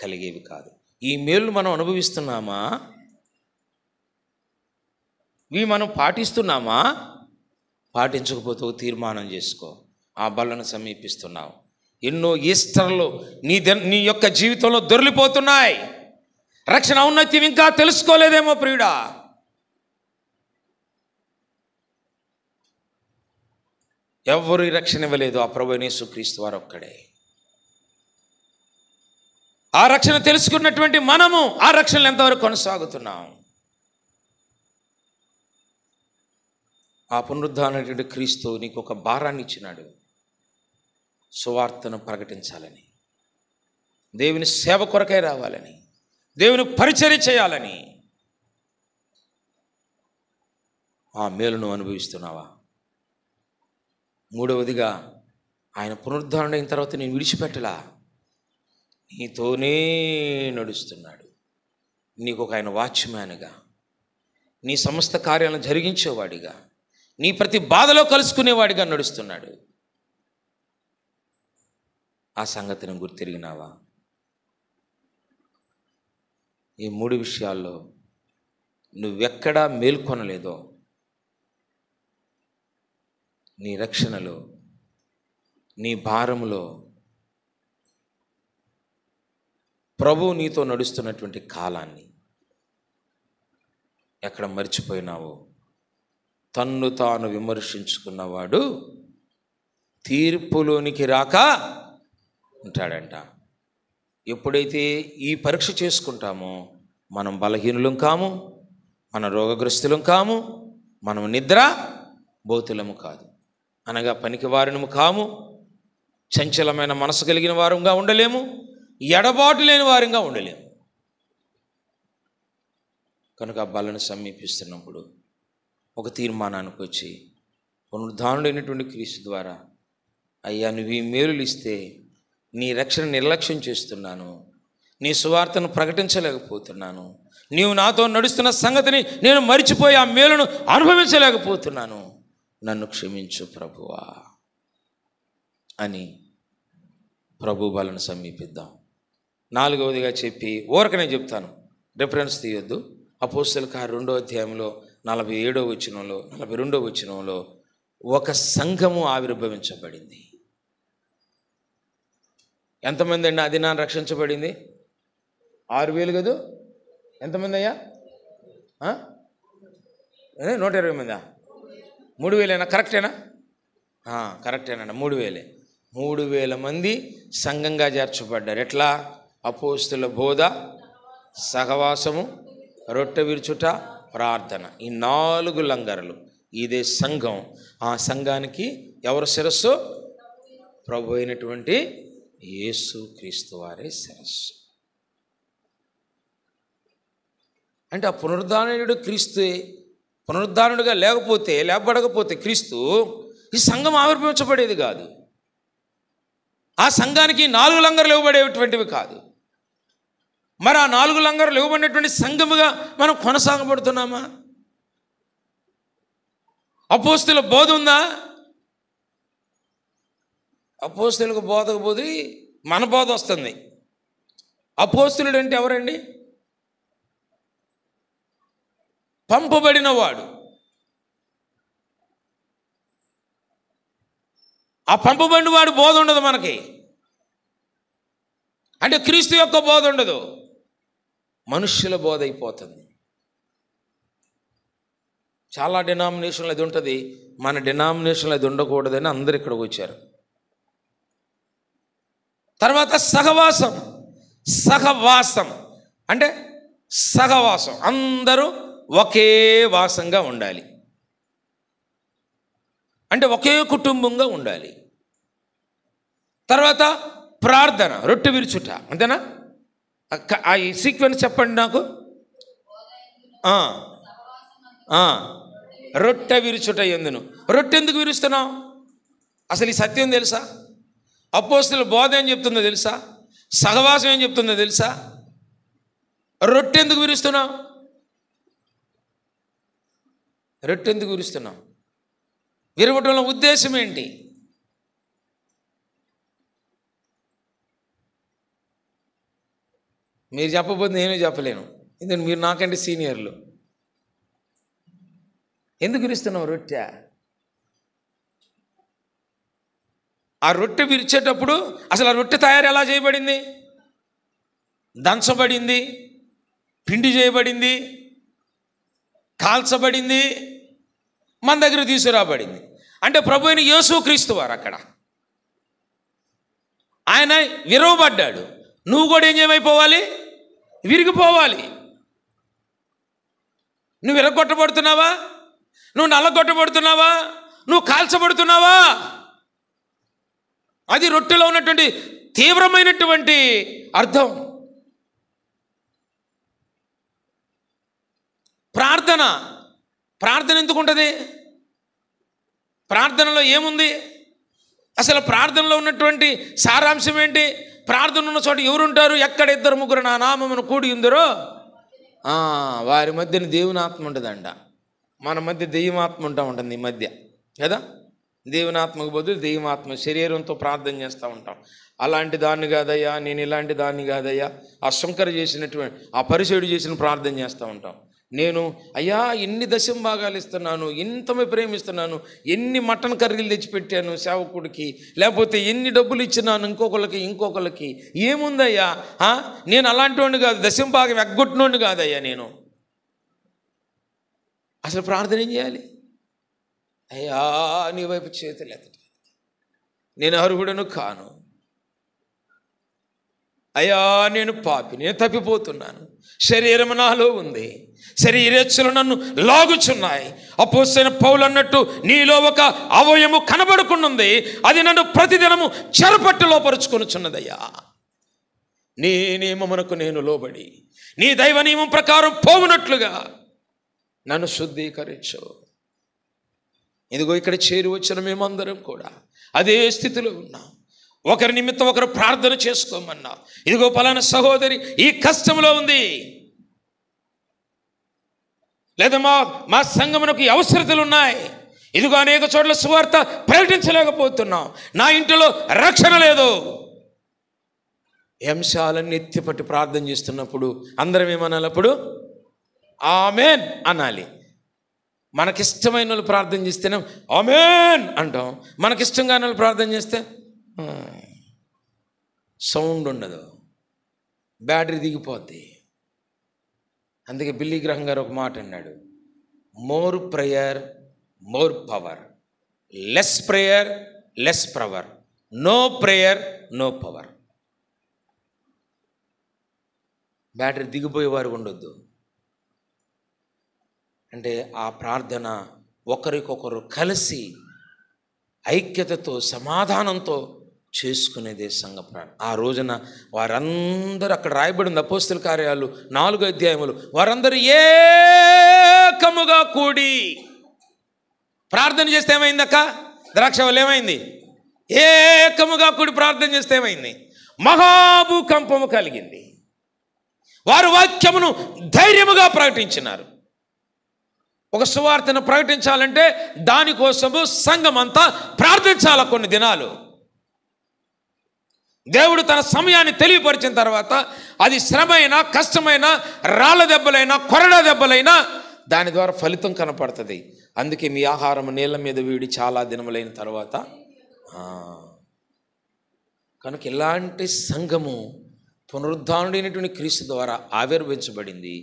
కలిగేవి కాదు. ఈ మేలులు మనం అనుభవిస్తున్నామా? ఇవి మనం పాటిస్తున్నామా? పాటించకపోతే తీర్మానం చేసుకో. ఆ బలను సమీపిస్తున్నావు. ఎన్నో ఈస్టర్లు నీ యొక్క జీవితంలో దొర్లిపోతున్నాయి. రక్షణ ఔన్నత్యం ఇంకా తెలుసుకోలేదేమో ప్రియుడా. ఎవరు రక్షణ ఇవ్వలేదు, ఆ ప్రభువైన యేసుక్రీస్తు వారు ఒక్కడే. ఆ రక్షణ తెలుసుకున్నటువంటి మనము ఆ రక్షణలు ఎంతవరకు కొనసాగుతున్నాం? ఆ పునరుద్ధానటువంటి క్రీస్తు నీకు ఒక భారాన్ని ఇచ్చినాడు, సువార్తను ప్రకటించాలని, దేవుని సేవ కొరకై రావాలని, దేవుని పరిచర్య చేయాలని. ఆ మేలును అనుభవిస్తున్నావా? మూడవదిగా ఆయన పునరుద్ధారణ అయిన తర్వాత నేను విడిచిపెట్టలా, నీతోనే నడుస్తున్నాడు. నీకు ఒక ఆయన వాచ్మ్యాన్గా, నీ సమస్త కార్యాలను జరిగించేవాడిగా, నీ ప్రతి బాధలో కలుసుకునేవాడిగా నడుస్తున్నాడు. ఆ సంగతిని గుర్తిరిగినావా? ఈ మూడు విషయాల్లో నువ్వెక్కడా మేల్కొనలేదో, నీ రక్షణలో, నీ భారములో, ప్రభువు నీతో నడుస్తున్నటువంటి కాలాన్ని ఎక్కడ మర్చిపోయినావో, తన్ను తాను విమర్శించుకున్నవాడు తీర్పులోనికి రాక ఉంటాడంట. ఎప్పుడైతే ఈ పరీక్ష చేసుకుంటామో మనం బలహీనులం కాము, మనం రోగగ్రస్తులం కాము, మనం నిద్ర బోతులము కాదు, అనగా పనికి వారినము కాము, చంచలమైన మనసు కలిగిన వారంగా ఉండలేము, ఎడబాటు లేని వారంగా ఉండలేము. కనుక ఆ బలను సమీపిస్తున్నప్పుడు ఒక తీర్మానానికి వచ్చి, పునరుద్ధానుడైనటువంటి క్రీస్తు ద్వారా అయ్యా నువ్వు ఈ మేలులు ఇస్తే నీ రక్షణ నిర్లక్ష్యం చేస్తున్నాను, నీ సువార్తను ప్రకటించలేకపోతున్నాను, నీవు నాతో నడుస్తున్న సంగతిని నేను మరిచిపోయి ఆ మేలును అనుభవించలేకపోతున్నాను, నన్ను క్షమించు ప్రభువా అని ప్రభు బలను సమీపిద్దాం. నాలుగవదిగా చెప్పి ఊరకనే చెప్తాను, రిఫరెన్స్ తీయొద్దు. అపోస్తలుల కార్యం 2వ అధ్యాయంలో 47వ వచనంలో 42వ వచనంలో ఒక సంఘము ఆవిర్భవించబడింది. ఎంతమంది అండి అది నా రక్షించబడింది? 6,000 కదూ? ఎంతమంది అయ్యా? 120 మందా? 3,000 కరెక్టేనా? కరెక్టేనండి, 3,000. 3,000 మంది సంఘంగా చేర్చబడ్డారు. ఎట్లా? అపోస్తలుల బోధ, సహవాసము, రొట్టె విరుచుట, ప్రార్థన, ఈ 4 లంగరులు. ఇదే సంఘం. ఆ సంఘానికి ఎవరు శిరస్సు? ప్రభు అయినటువంటి యేసు క్రీస్తు వారే శిరస్సు. అంటే ఆ పునరుద్ధానుడు క్రీస్తు, పునరుద్ధానుడిగా లేపబడకపోతే క్రీస్తు, ఈ సంఘం ఆవిర్భవించబడేది కాదు. ఆ సంఘానికి 4 లంగర్లు ఇవ్వబడేటువంటివి కాదు. మరి ఆ 4 లంగర్లు ఇవ్వబడినటువంటి సంఘముగా మనం కొనసాగబడుతున్నామా? అపోస్తలుల బోధ ఉందా? అపోస్తలులకు బోధకు బోధి మన బోధ వస్తుంది. అపోస్తలుడు అంటే ఎవరండి? పంపబడిన వాడు. ఆ పంపబడిన వాడు బోధ ఉండదు మనకి. అంటే క్రీస్తు యొక్క బోధ ఉండదు, మనుష్యుల బోధ అయిపోతుంది. చాలా డినామినేషన్లు అది ఉంటుంది, మన డినామినేషన్లు అది ఉండకూడదని అందరు ఇక్కడికి వచ్చారు. తర్వాత సహవాసం. సహవాసం అంటే సహవాసం, అందరూ ఒకే వాసంగా ఉండాలి, అంటే ఒకే కుటుంబంగా ఉండాలి. తర్వాత ప్రార్థన, రొట్టె విరుచుట, అంతేనా? ఈ సీక్వెన్స్ చెప్పండి నాకు. రొట్టె విరుచుట ఎందును. రొట్టె ఎందుకు విరుస్తున్నావు? అసలు ఈ సత్యం తెలుసా? అపోస్తలుల బోధ ఏం చెప్తుందో తెలుసా? సహవాసం ఏం చెప్తుందో తెలుసా? రొట్టె ఎందుకు విరుస్తున్నావు? రొట్టె ఎందుకు విరుస్తున్నావు? విరవటంలో ఉద్దేశం ఏంటి? మీరు చెప్పబోతే నేను చెప్పలేను, ఎందుకంటే మీరు నాకంటే సీనియర్లు. ఎందుకు విరుస్తున్నావు రొట్టె? ఆ రొట్టె విరిచేటప్పుడు అసలు ఆ రొట్టె తయారు ఎలా చేయబడింది? దంచబడింది, పిండి చేయబడింది, కాల్చబడింది, మన దగ్గర తీసుకురాబడింది. అంటే ప్రభు అయిన యేసుక్రీస్తు వారు అక్కడ ఆయన విరవబడ్డాడు. నువ్వు కూడా ఏం చేయమైపోవాలి? విరిగిపోవాలి. నువ్వు విరగొట్టబడుతున్నావా? నువ్వు నల్లగొట్టబడుతున్నావా? నువ్వు కాల్చబడుతున్నావా? అది రొట్టెలో ఉన్నటువంటి తీవ్రమైనటువంటి అర్థం. ప్రార్థన, ప్రార్థన ఎందుకు ఉంటుంది? ప్రార్థనలో ఏముంది? అసలు ప్రార్థనలో ఉన్నటువంటి సారాంశం ఏంటి? ప్రార్థన ఉన్న చోట ఎవరుంటారు? ఎక్కడ ఇద్దరు ముగ్గురు నా నామమును కూడి ఉందరో వారి మధ్యన దేవుని ఆత్మ ఉంటుందంట. మన మధ్య దెయ్యమాత్మ ఉంటుంది ఈ మధ్య కదా. దేవునాత్మకు బదులు దెయ్యమాత్మ శరీరంతో ప్రార్థన చేస్తూ ఉంటాం. అలాంటి దాన్ని కాదయ్యా, నేను ఇలాంటి దాన్ని కాదయ్యా, ఆ శంకర చేసినటువంటి ఆ పరిసయుడు చేసిన ప్రార్థన చేస్తూ ఉంటాం. నేను అయ్యా ఎన్ని దశం భాగాలు ఇస్తున్నాను, ఎంతమే ప్రేమిస్తున్నాను, ఎన్ని మటన్ కర్రీలు తెచ్చిపెట్టాను సేవకుడికి, లేకపోతే ఎన్ని డబ్బులు ఇచ్చినాను ఇంకొకళ్ళకి ఏముందయ్యా? నేను అలాంటి వాడిని కాదు, దశం భాగం ఎగ్గొట్టినోడిని కాదయ్యా నేను. అసలు ప్రార్థన ఏం చేయాలి? అయ్యా నీ వైపు చేతులు ఎత్తట, నేను అర్హుడను కాను, అయ్యా నేను పాపి, నేను తప్పిపోతున్నాను, శరీరం నాలో ఉంది, శరీరేచ్ఛలు నన్ను లాగుచున్నాయి. అపోస్తలుడైన పౌలు అన్నట్టు నీలో ఒక అవయము కనబడుకున్నది, అది నన్ను ప్రతిదినము చెరపట్టులో పరుచుకొనుచున్నదయ్యా. నీ నియమమునకు నేను లోబడి నీ దైవ నియమం ప్రకారం పోవునట్లుగా నన్ను శుద్ధీకరించు. ఇదిగో ఇక్కడ చేరి వచ్చిన మేమందరం కూడా అదే స్థితిలో ఉన్నాం. ఒకరి నిమిత్తం ఒకరు ప్రార్థన చేసుకోమన్నా. ఇదిగో పలానా సహోదరి ఈ కష్టంలో ఉంది, లేదా మా సంఘమునకు అవసరతలు ఉన్నాయి, ఇదిగో అనేక చోట్ల సువార్త ప్రకటించలేకపోతున్నాం, నా ఇంటిలో రక్షణ లేదు. ఈ అంశాలన్నీ ఎత్తిపట్టి ప్రార్థన చేస్తున్నప్పుడు అందరం ఏమనాలి? అప్పుడు ఆమెన్ అనాలి. మనకిష్టమైన వాళ్ళు ప్రార్థన చేస్తేనే ఆమెన్ అంటాం, మనకిష్టం కాని వాళ్ళు ప్రార్థన చేస్తే సౌండ్ ఉండదు, బ్యాటరీ దిగిపోద్ది. అందుకే బిల్లీ గ్రహం గారు ఒక మాట అన్నాడు, more prayer more power, less prayer less power, no prayer no power. Battery దిగిపోయేవారు ఉండొద్దు. అంటే ఆ ప్రార్థన ఒకరికొకరు కలిసి ఐక్యతతో సమాధానంతో చేసుకునేదే సంఘ ప్రార్థన. ఆ రోజున వారందరూ, అక్కడ రాయబడింది అపోస్తల కార్యాలు 4వ అధ్యాయములు, వారందరూ ఏకముగా కూడి ప్రార్థన చేస్తే ఏమైందక్క? ద్రాక్షవల్లి ఏమైంది? ఏకముగా కూడి ప్రార్థన చేస్తే ఏమైంది? మహాభూకంపము కలిగింది. వారు వాక్యమును ధైర్యముగా ప్రకటించినారు. ఒక సువార్తను ప్రకటించాలంటే దానికోసము సంఘం అంతా ప్రార్థించాలి కొన్ని దినాలు. దేవుడు తన సమయాన్ని తెలియపరిచిన తర్వాత అది శ్రమైనా, కష్టమైనా, రాళ్ళ దెబ్బలైనా, కొరడా దెబ్బలైనా దాని ద్వారా ఫలితం కనపడుతుంది. అందుకే మీ ఆహారం నీళ్ళ మీద వీడి చాలా దినములైన తర్వాత. కనుక ఇలాంటి సంఘము పునరుద్ధానుడైనటువంటి క్రీస్తు ద్వారా ఆవిర్భవించబడింది.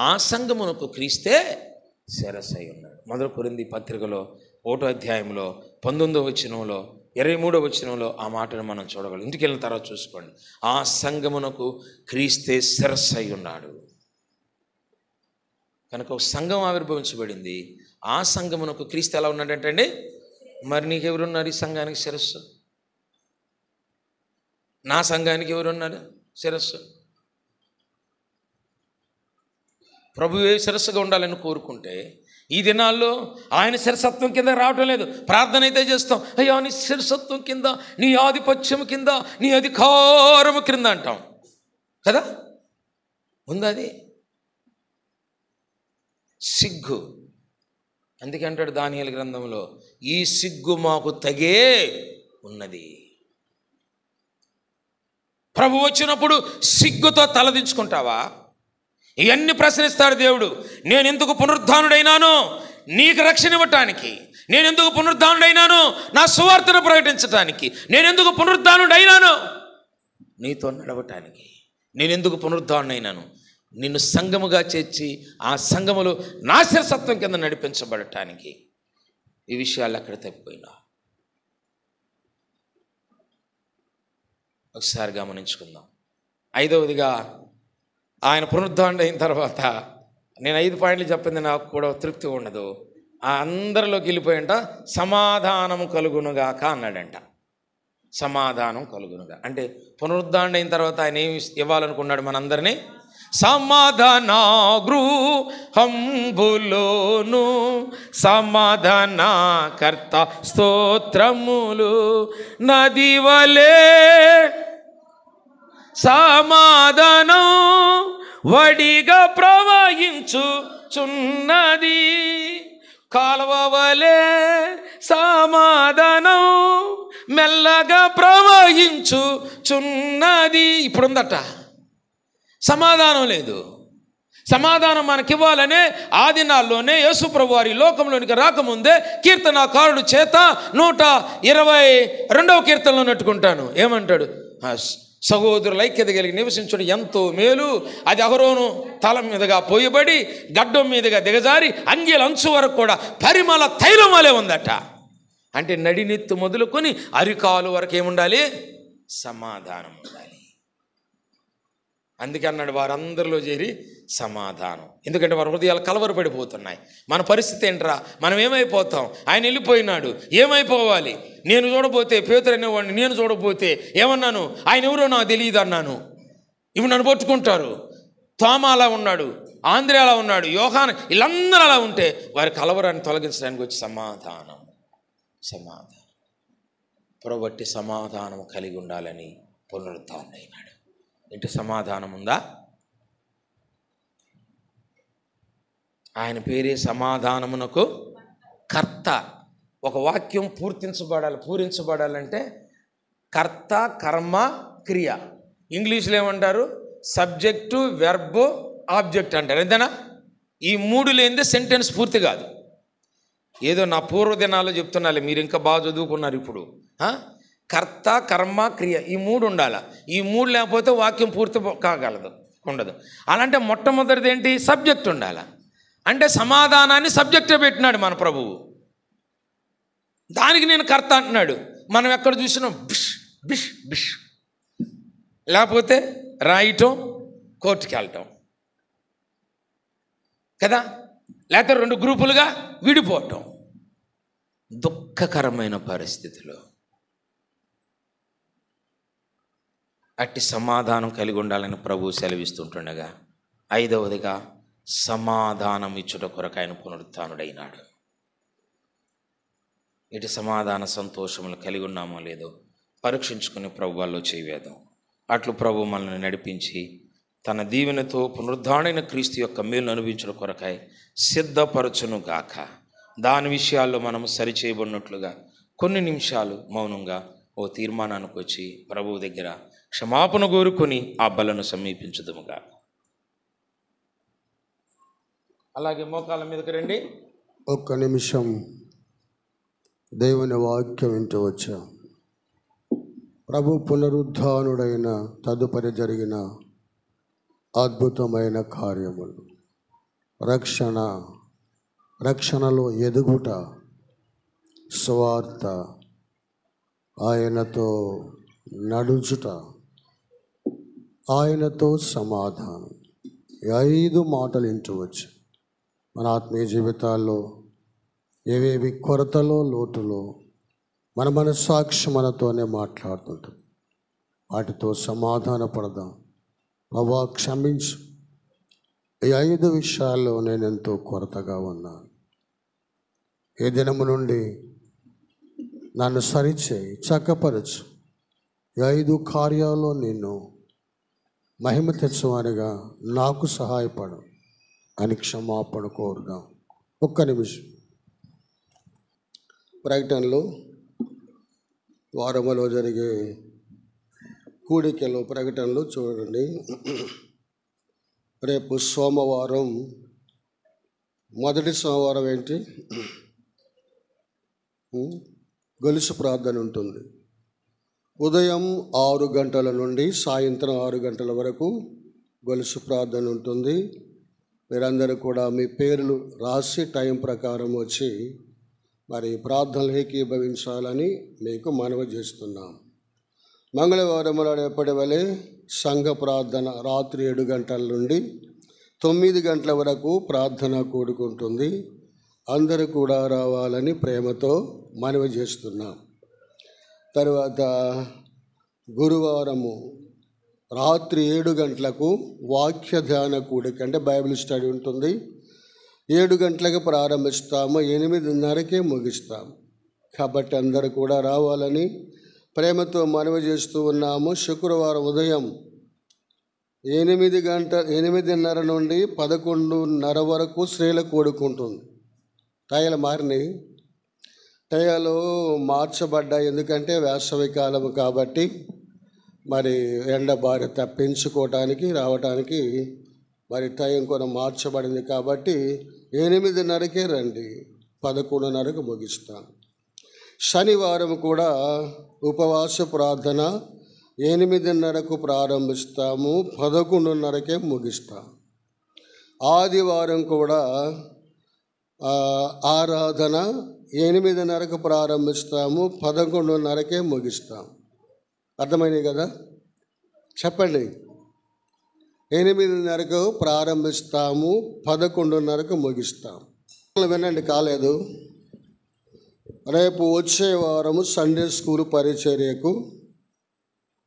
ఆ సంఘమునకు క్రీస్తే శిరస్సై ఉన్నాడు. 1 కొరింథీ పత్రికలో 1వ అధ్యాయంలో 19వ వచనంలో 23వ వచనంలో ఆ మాటను మనం చూడగలం. ఇంటికి వెళ్ళిన తర్వాత చూసుకోండి. ఆ సంఘమునకు క్రీస్తే శిరస్సు అయి ఉన్నాడు. కనుక ఒక సంఘం ఆవిర్భవించబడింది. ఆ సంఘమునకు క్రీస్తు ఎలా ఉన్నాడంటే అండి, మరి నీకెవరున్నారు ఈ సంఘానికి శిరస్సు? నా సంఘానికి ఎవరున్నారు శిరస్సు? ప్రభువే శిరస్సుగా ఉండాలని కోరుకుంటే ఈ దినాల్లో ఆయన శిరసత్వం కింద రావటం లేదు. ప్రార్థన అయితే చేస్తాం, అయ్యా నీ శిరసత్వం కింద, నీ ఆధిపత్యం కింద, నీ అధికారము కింద అంటాం కదా. ఉందా అది? సిగ్గు. అందుకే అంటాడు దానియేలు గ్రంథంలో, ఈ సిగ్గు మాకు తగే ఉన్నది. ప్రభు వచ్చినప్పుడు సిగ్గుతో తలదించుకుంటావా? ఇవన్నీ ప్రశ్నిస్తాడు దేవుడు. నేను ఎందుకు పునరుద్ధానుడైనాను? నీకు రక్షణ ఇవ్వటానికి. నేను ఎందుకు పునరుద్ధానుడైనాను? నా సువార్తను ప్రకటించటానికి. నేను ఎందుకు పునరుద్ధానుడైనాను? నీతో నడవటానికి. నేను ఎందుకు పునరుద్ధానుడైనాను? నిన్ను సంఘముగా చేర్చి ఆ సంఘములో నా శిరసత్వం కింద నడిపించబడటానికి. ఈ విషయాలు అక్కడ తప్పిపోయినా ఒకసారి గమనించుకుందాం. 5వదిగా, ఆయన పునరుద్ధారణ అయిన తర్వాత, నేను 5 పాయింట్లు చెప్పింది నాకు కూడా తృప్తి ఉండదు, ఆ అందరిలోకి వెళ్ళిపోయింట సమాధానము కలుగునుగాక అన్నాడంట. సమాధానం కలుగునుగా అంటే పునరుద్ధారణ అయిన తర్వాత ఆయన ఏమి ఇవ్వాలనుకున్నాడు? మనందరినీ సమాధాన గృహంబులోను సమాధాన కర్త స్తోత్రములు నది వలే సమాధానం వడిగా ప్రవహించుచున్నది, కాలువ వలే సమాధానం మెల్లగా ప్రవహించుచున్నది. ఇప్పుడుందట, సమాధానం లేదు. సమాధానం మనకివ్వాలనే ఆ దినాల్లోనే యేసుప్రభు వారి లోకంలోనికి రాకముందే కీర్తనాకారుడు చేత 122వ కీర్తనలో నట్టుకుంటాను. ఏమంటాడు? సహోదరుల ఐక్యత కలిగి నివసించడం ఎంతో మేలు. అది అహరోను తల మీదుగా పోయబడి గడ్డం మీదుగా దిగజారి అంగీల అంచు వరకు కూడా పరిమళ తైలం వలె ఉందట. అంటే నడినెత్తు మొదలుకొని అరికాలు వరకు ఏముండాలి? సమాధానం ఉండాలి. అందుకే అన్నాడు, వారందరిలో చేరి సమాధానం. ఎందుకంటే వారి హృదయాలు కలవరపడిపోతున్నాయి. మన పరిస్థితి ఏంట్రా? మనం ఏమైపోతాం? ఆయన వెళ్ళిపోయినాడు, ఏమైపోవాలి? నేను చూడబోతే పేతురు అనేవాడిని, నేను చూడబోతే ఏమన్నాను? ఆయన ఎవరో నాకు తెలియదు అన్నాను. ఇవి నన్ను పట్టుకుంటారు. తోమ అలా ఉన్నాడు, ఆంధ్ర అలా ఉన్నాడు, యోహాన్, వీళ్ళందరూ అలా ఉంటే వారి కలవరాన్ని తొలగించడానికి వచ్చి సమాధానం. సమాధానం పొరబట్టి సమాధానం కలిగి ఉండాలని పునరుద్ధారణైనాడు. ఇంటి సమాధానం ఉందా? ఆయన పేరే సమాధానమునకు కర్త. ఒక వాక్యం పూరించబడాలంటే కర్త, కర్మ, క్రియ. ఇంగ్లీష్లో ఏమంటారు? సబ్జెక్టు, వెర్బ్, ఆబ్జెక్ట్ అంటారు. ఎంతేనా? ఈ 3 లేనిదే సెంటెన్స్ పూర్తి కాదు. ఏదో నా పూర్వదినాల్లో చెప్తున్నాలే, మీరు ఇంకా బాగా చదువుకున్నారు ఇప్పుడు. కర్త, కర్మ, క్రియ, ఈ 3 ఉండాలి. ఈ 3 లేకపోతే వాక్యం పూర్తి కాగలదు, ఉండదు. అలాంటే మొట్టమొదటిది ఏంటి? సబ్జెక్ట్ ఉండాలి. అంటే సమాధానాన్ని సబ్జెక్టే పెట్టినాడు మన ప్రభువు. దానికి నేను కర్త అంటున్నాడు. మనం ఎక్కడ చూసినా బిష్ బిష్ బిష్, లేకపోతే రాయటం, కోర్టుకి వెళ్ళటం కదా, లేకపోతే 2 గ్రూపులుగా విడిపోవటం. దుఃఖకరమైన పరిస్థితిలో అట్టి సమాధానం కలిగి ఉండాలని ప్రభువు సెలవిస్తుంటుండగా, 5వదిగా సమాధానం ఇచ్చుట కొరకు ఆయన పునరుత్థానుడైనాడు. ఇటు సమాధాన సంతోషములు కలిగి ఉన్నామో లేదో పరీక్షించుకుని ప్రభు వాళ్ళు చేయవేద్దాం. అట్లు ప్రభు మనల్ని నడిపించి తన దీవెనతో పునరుద్ధారణైన క్రీస్తు యొక్క మేలు అనుభవించడం కొరకాయ సిద్ధపరచును గాక. దాని విషయాల్లో మనము సరిచేయబడినట్లుగా కొన్ని నిమిషాలు మౌనంగా ఓ తీర్మానానికి వచ్చి ప్రభువు దగ్గర క్షమాపణ కోరుకొని ఆ బలను సమీపించుదుముగా. అలాగే మోకాళ్ళ మీదకి రండి. ఒక్క నిమిషం దేవుని వాక్యం వింటూ వచ్చాం. ప్రభు పునరుద్ధానుడైన తదుపరి జరిగిన అద్భుతమైన కార్యములు, రక్షణలో ఎదుగుట, సువార్త, ఆయనతో నడుచుట, ఆయనతో సమాధానం. ఈ 5 మాటలు ఇంటవచ్చు. మన ఆత్మీయ జీవితాల్లో ఏవేవి కొరతలో, లోటులో మన మనస్సాక్షి మనతోనే మాట్లాడుతుంటాం. వాటితో సమాధాన పడదాం. ప్రభా క్షమించు, ఈ 5 విషయాల్లో నేను ఎంతో కొరతగా ఉన్నాను. ఏ దినము నుండి నన్ను సరిచేయి, చక్కపరచు. ఈ 5 కార్యాల్లో నేను మహిమ తెచ్చువానిగా నాకు సహాయపడు అని క్షమాపణ కోరుదాం. ఒక్క నిమిషం. ప్రకటనలో వారములో జరిగే కూడికలో ప్రకటనలో చూడండి. రేపు సోమవారం, మొదటి సోమవారం ఏంటి? గొలుసు ప్రార్థన ఉంటుంది. ఉదయం 6 గంటల నుండి సాయంత్రం 6 గంటల వరకు గొలుసు ప్రార్థన ఉంటుంది. మీరందరూ కూడా మీ పేర్లు రాసి టైం ప్రకారం వచ్చి మరి ప్రార్థనలు ఏకీభవించాలని మీకు మనవి చేస్తున్నాం. మంగళవారం ఎప్పటి వలె సంఘ ప్రార్థన రాత్రి 7 గంటల నుండి 9 గంటల వరకు ప్రార్థన కూడుకుంటుంది. అందరూ కూడా రావాలని ప్రేమతో మనవి చేస్తున్నాం. తర్వాత గురువారము రాత్రి 7 గంటలకు వాక్య ధ్యాన కూడిక అంటే బైబిల్ స్టడీ ఉంటుంది. 7 గంటలకు ప్రారంభిస్తాము, 8:30కే ముగిస్తాము. కాబట్టి అందరూ కూడా రావాలని ప్రేమతో మనవి చేస్తూ ఉన్నాము. శుక్రవారం ఉదయం 8:30 నుండి 11:30 వరకు స్త్రీల కూడుకుంటుంది. టైలు మారినాయి, టైలు మార్చబడ్డాయి. ఎందుకంటే వేసవి కాలం కాబట్టి మరి ఎండ బారి తప్పించుకోవటానికి రావటానికి మరి టైం కూడా మార్చబడింది. కాబట్టి 8:30కే రండి, 11:30కు ముగిస్తాం. శనివారం కూడా ఉపవాస ప్రార్థన 8:30కు ప్రారంభిస్తాము, 11:30కే ముగిస్తాం. ఆదివారం కూడా ఆరాధన 8:30కు ప్రారంభిస్తాము, 11:30కే ముగిస్తాం. అర్థమైంది కదా? చెప్పండి. 8:30కు ప్రారంభిస్తాము, 11:30కు ముగిస్తాం. వినండి, కాలేదు. రేపు వచ్చే వారము సండే స్కూల్ పరిచర్యకు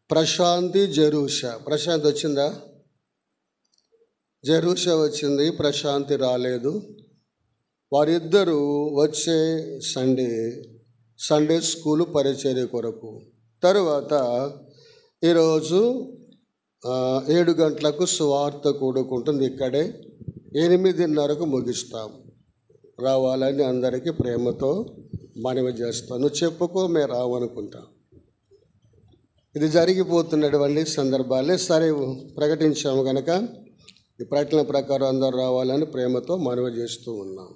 ప్రశాంతి జెరూష. ప్రశాంతి వచ్చిందా? జెరూష వచ్చింది, ప్రశాంతి రాలేదు. వారిద్దరూ వచ్చే సండే స్కూలు పరిచర్య కొరకు. తరువాత ఈరోజు 7 గంటలకు సువార్త కూడుకుంటుంది. ఇక్కడే 8:30కు ముగిస్తాం. రావాలని అందరికీ ప్రేమతో మనవి చేస్తాను. చెప్పుకో, మేము రావనుకుంటాం. ఇది జరిగిపోతున్నటువంటి సందర్భాలే. సరే, ప్రకటించాము కనుక ఈ ప్రకటన ప్రకారం అందరూ రావాలని ప్రేమతో మనవి చేస్తూ ఉన్నాం.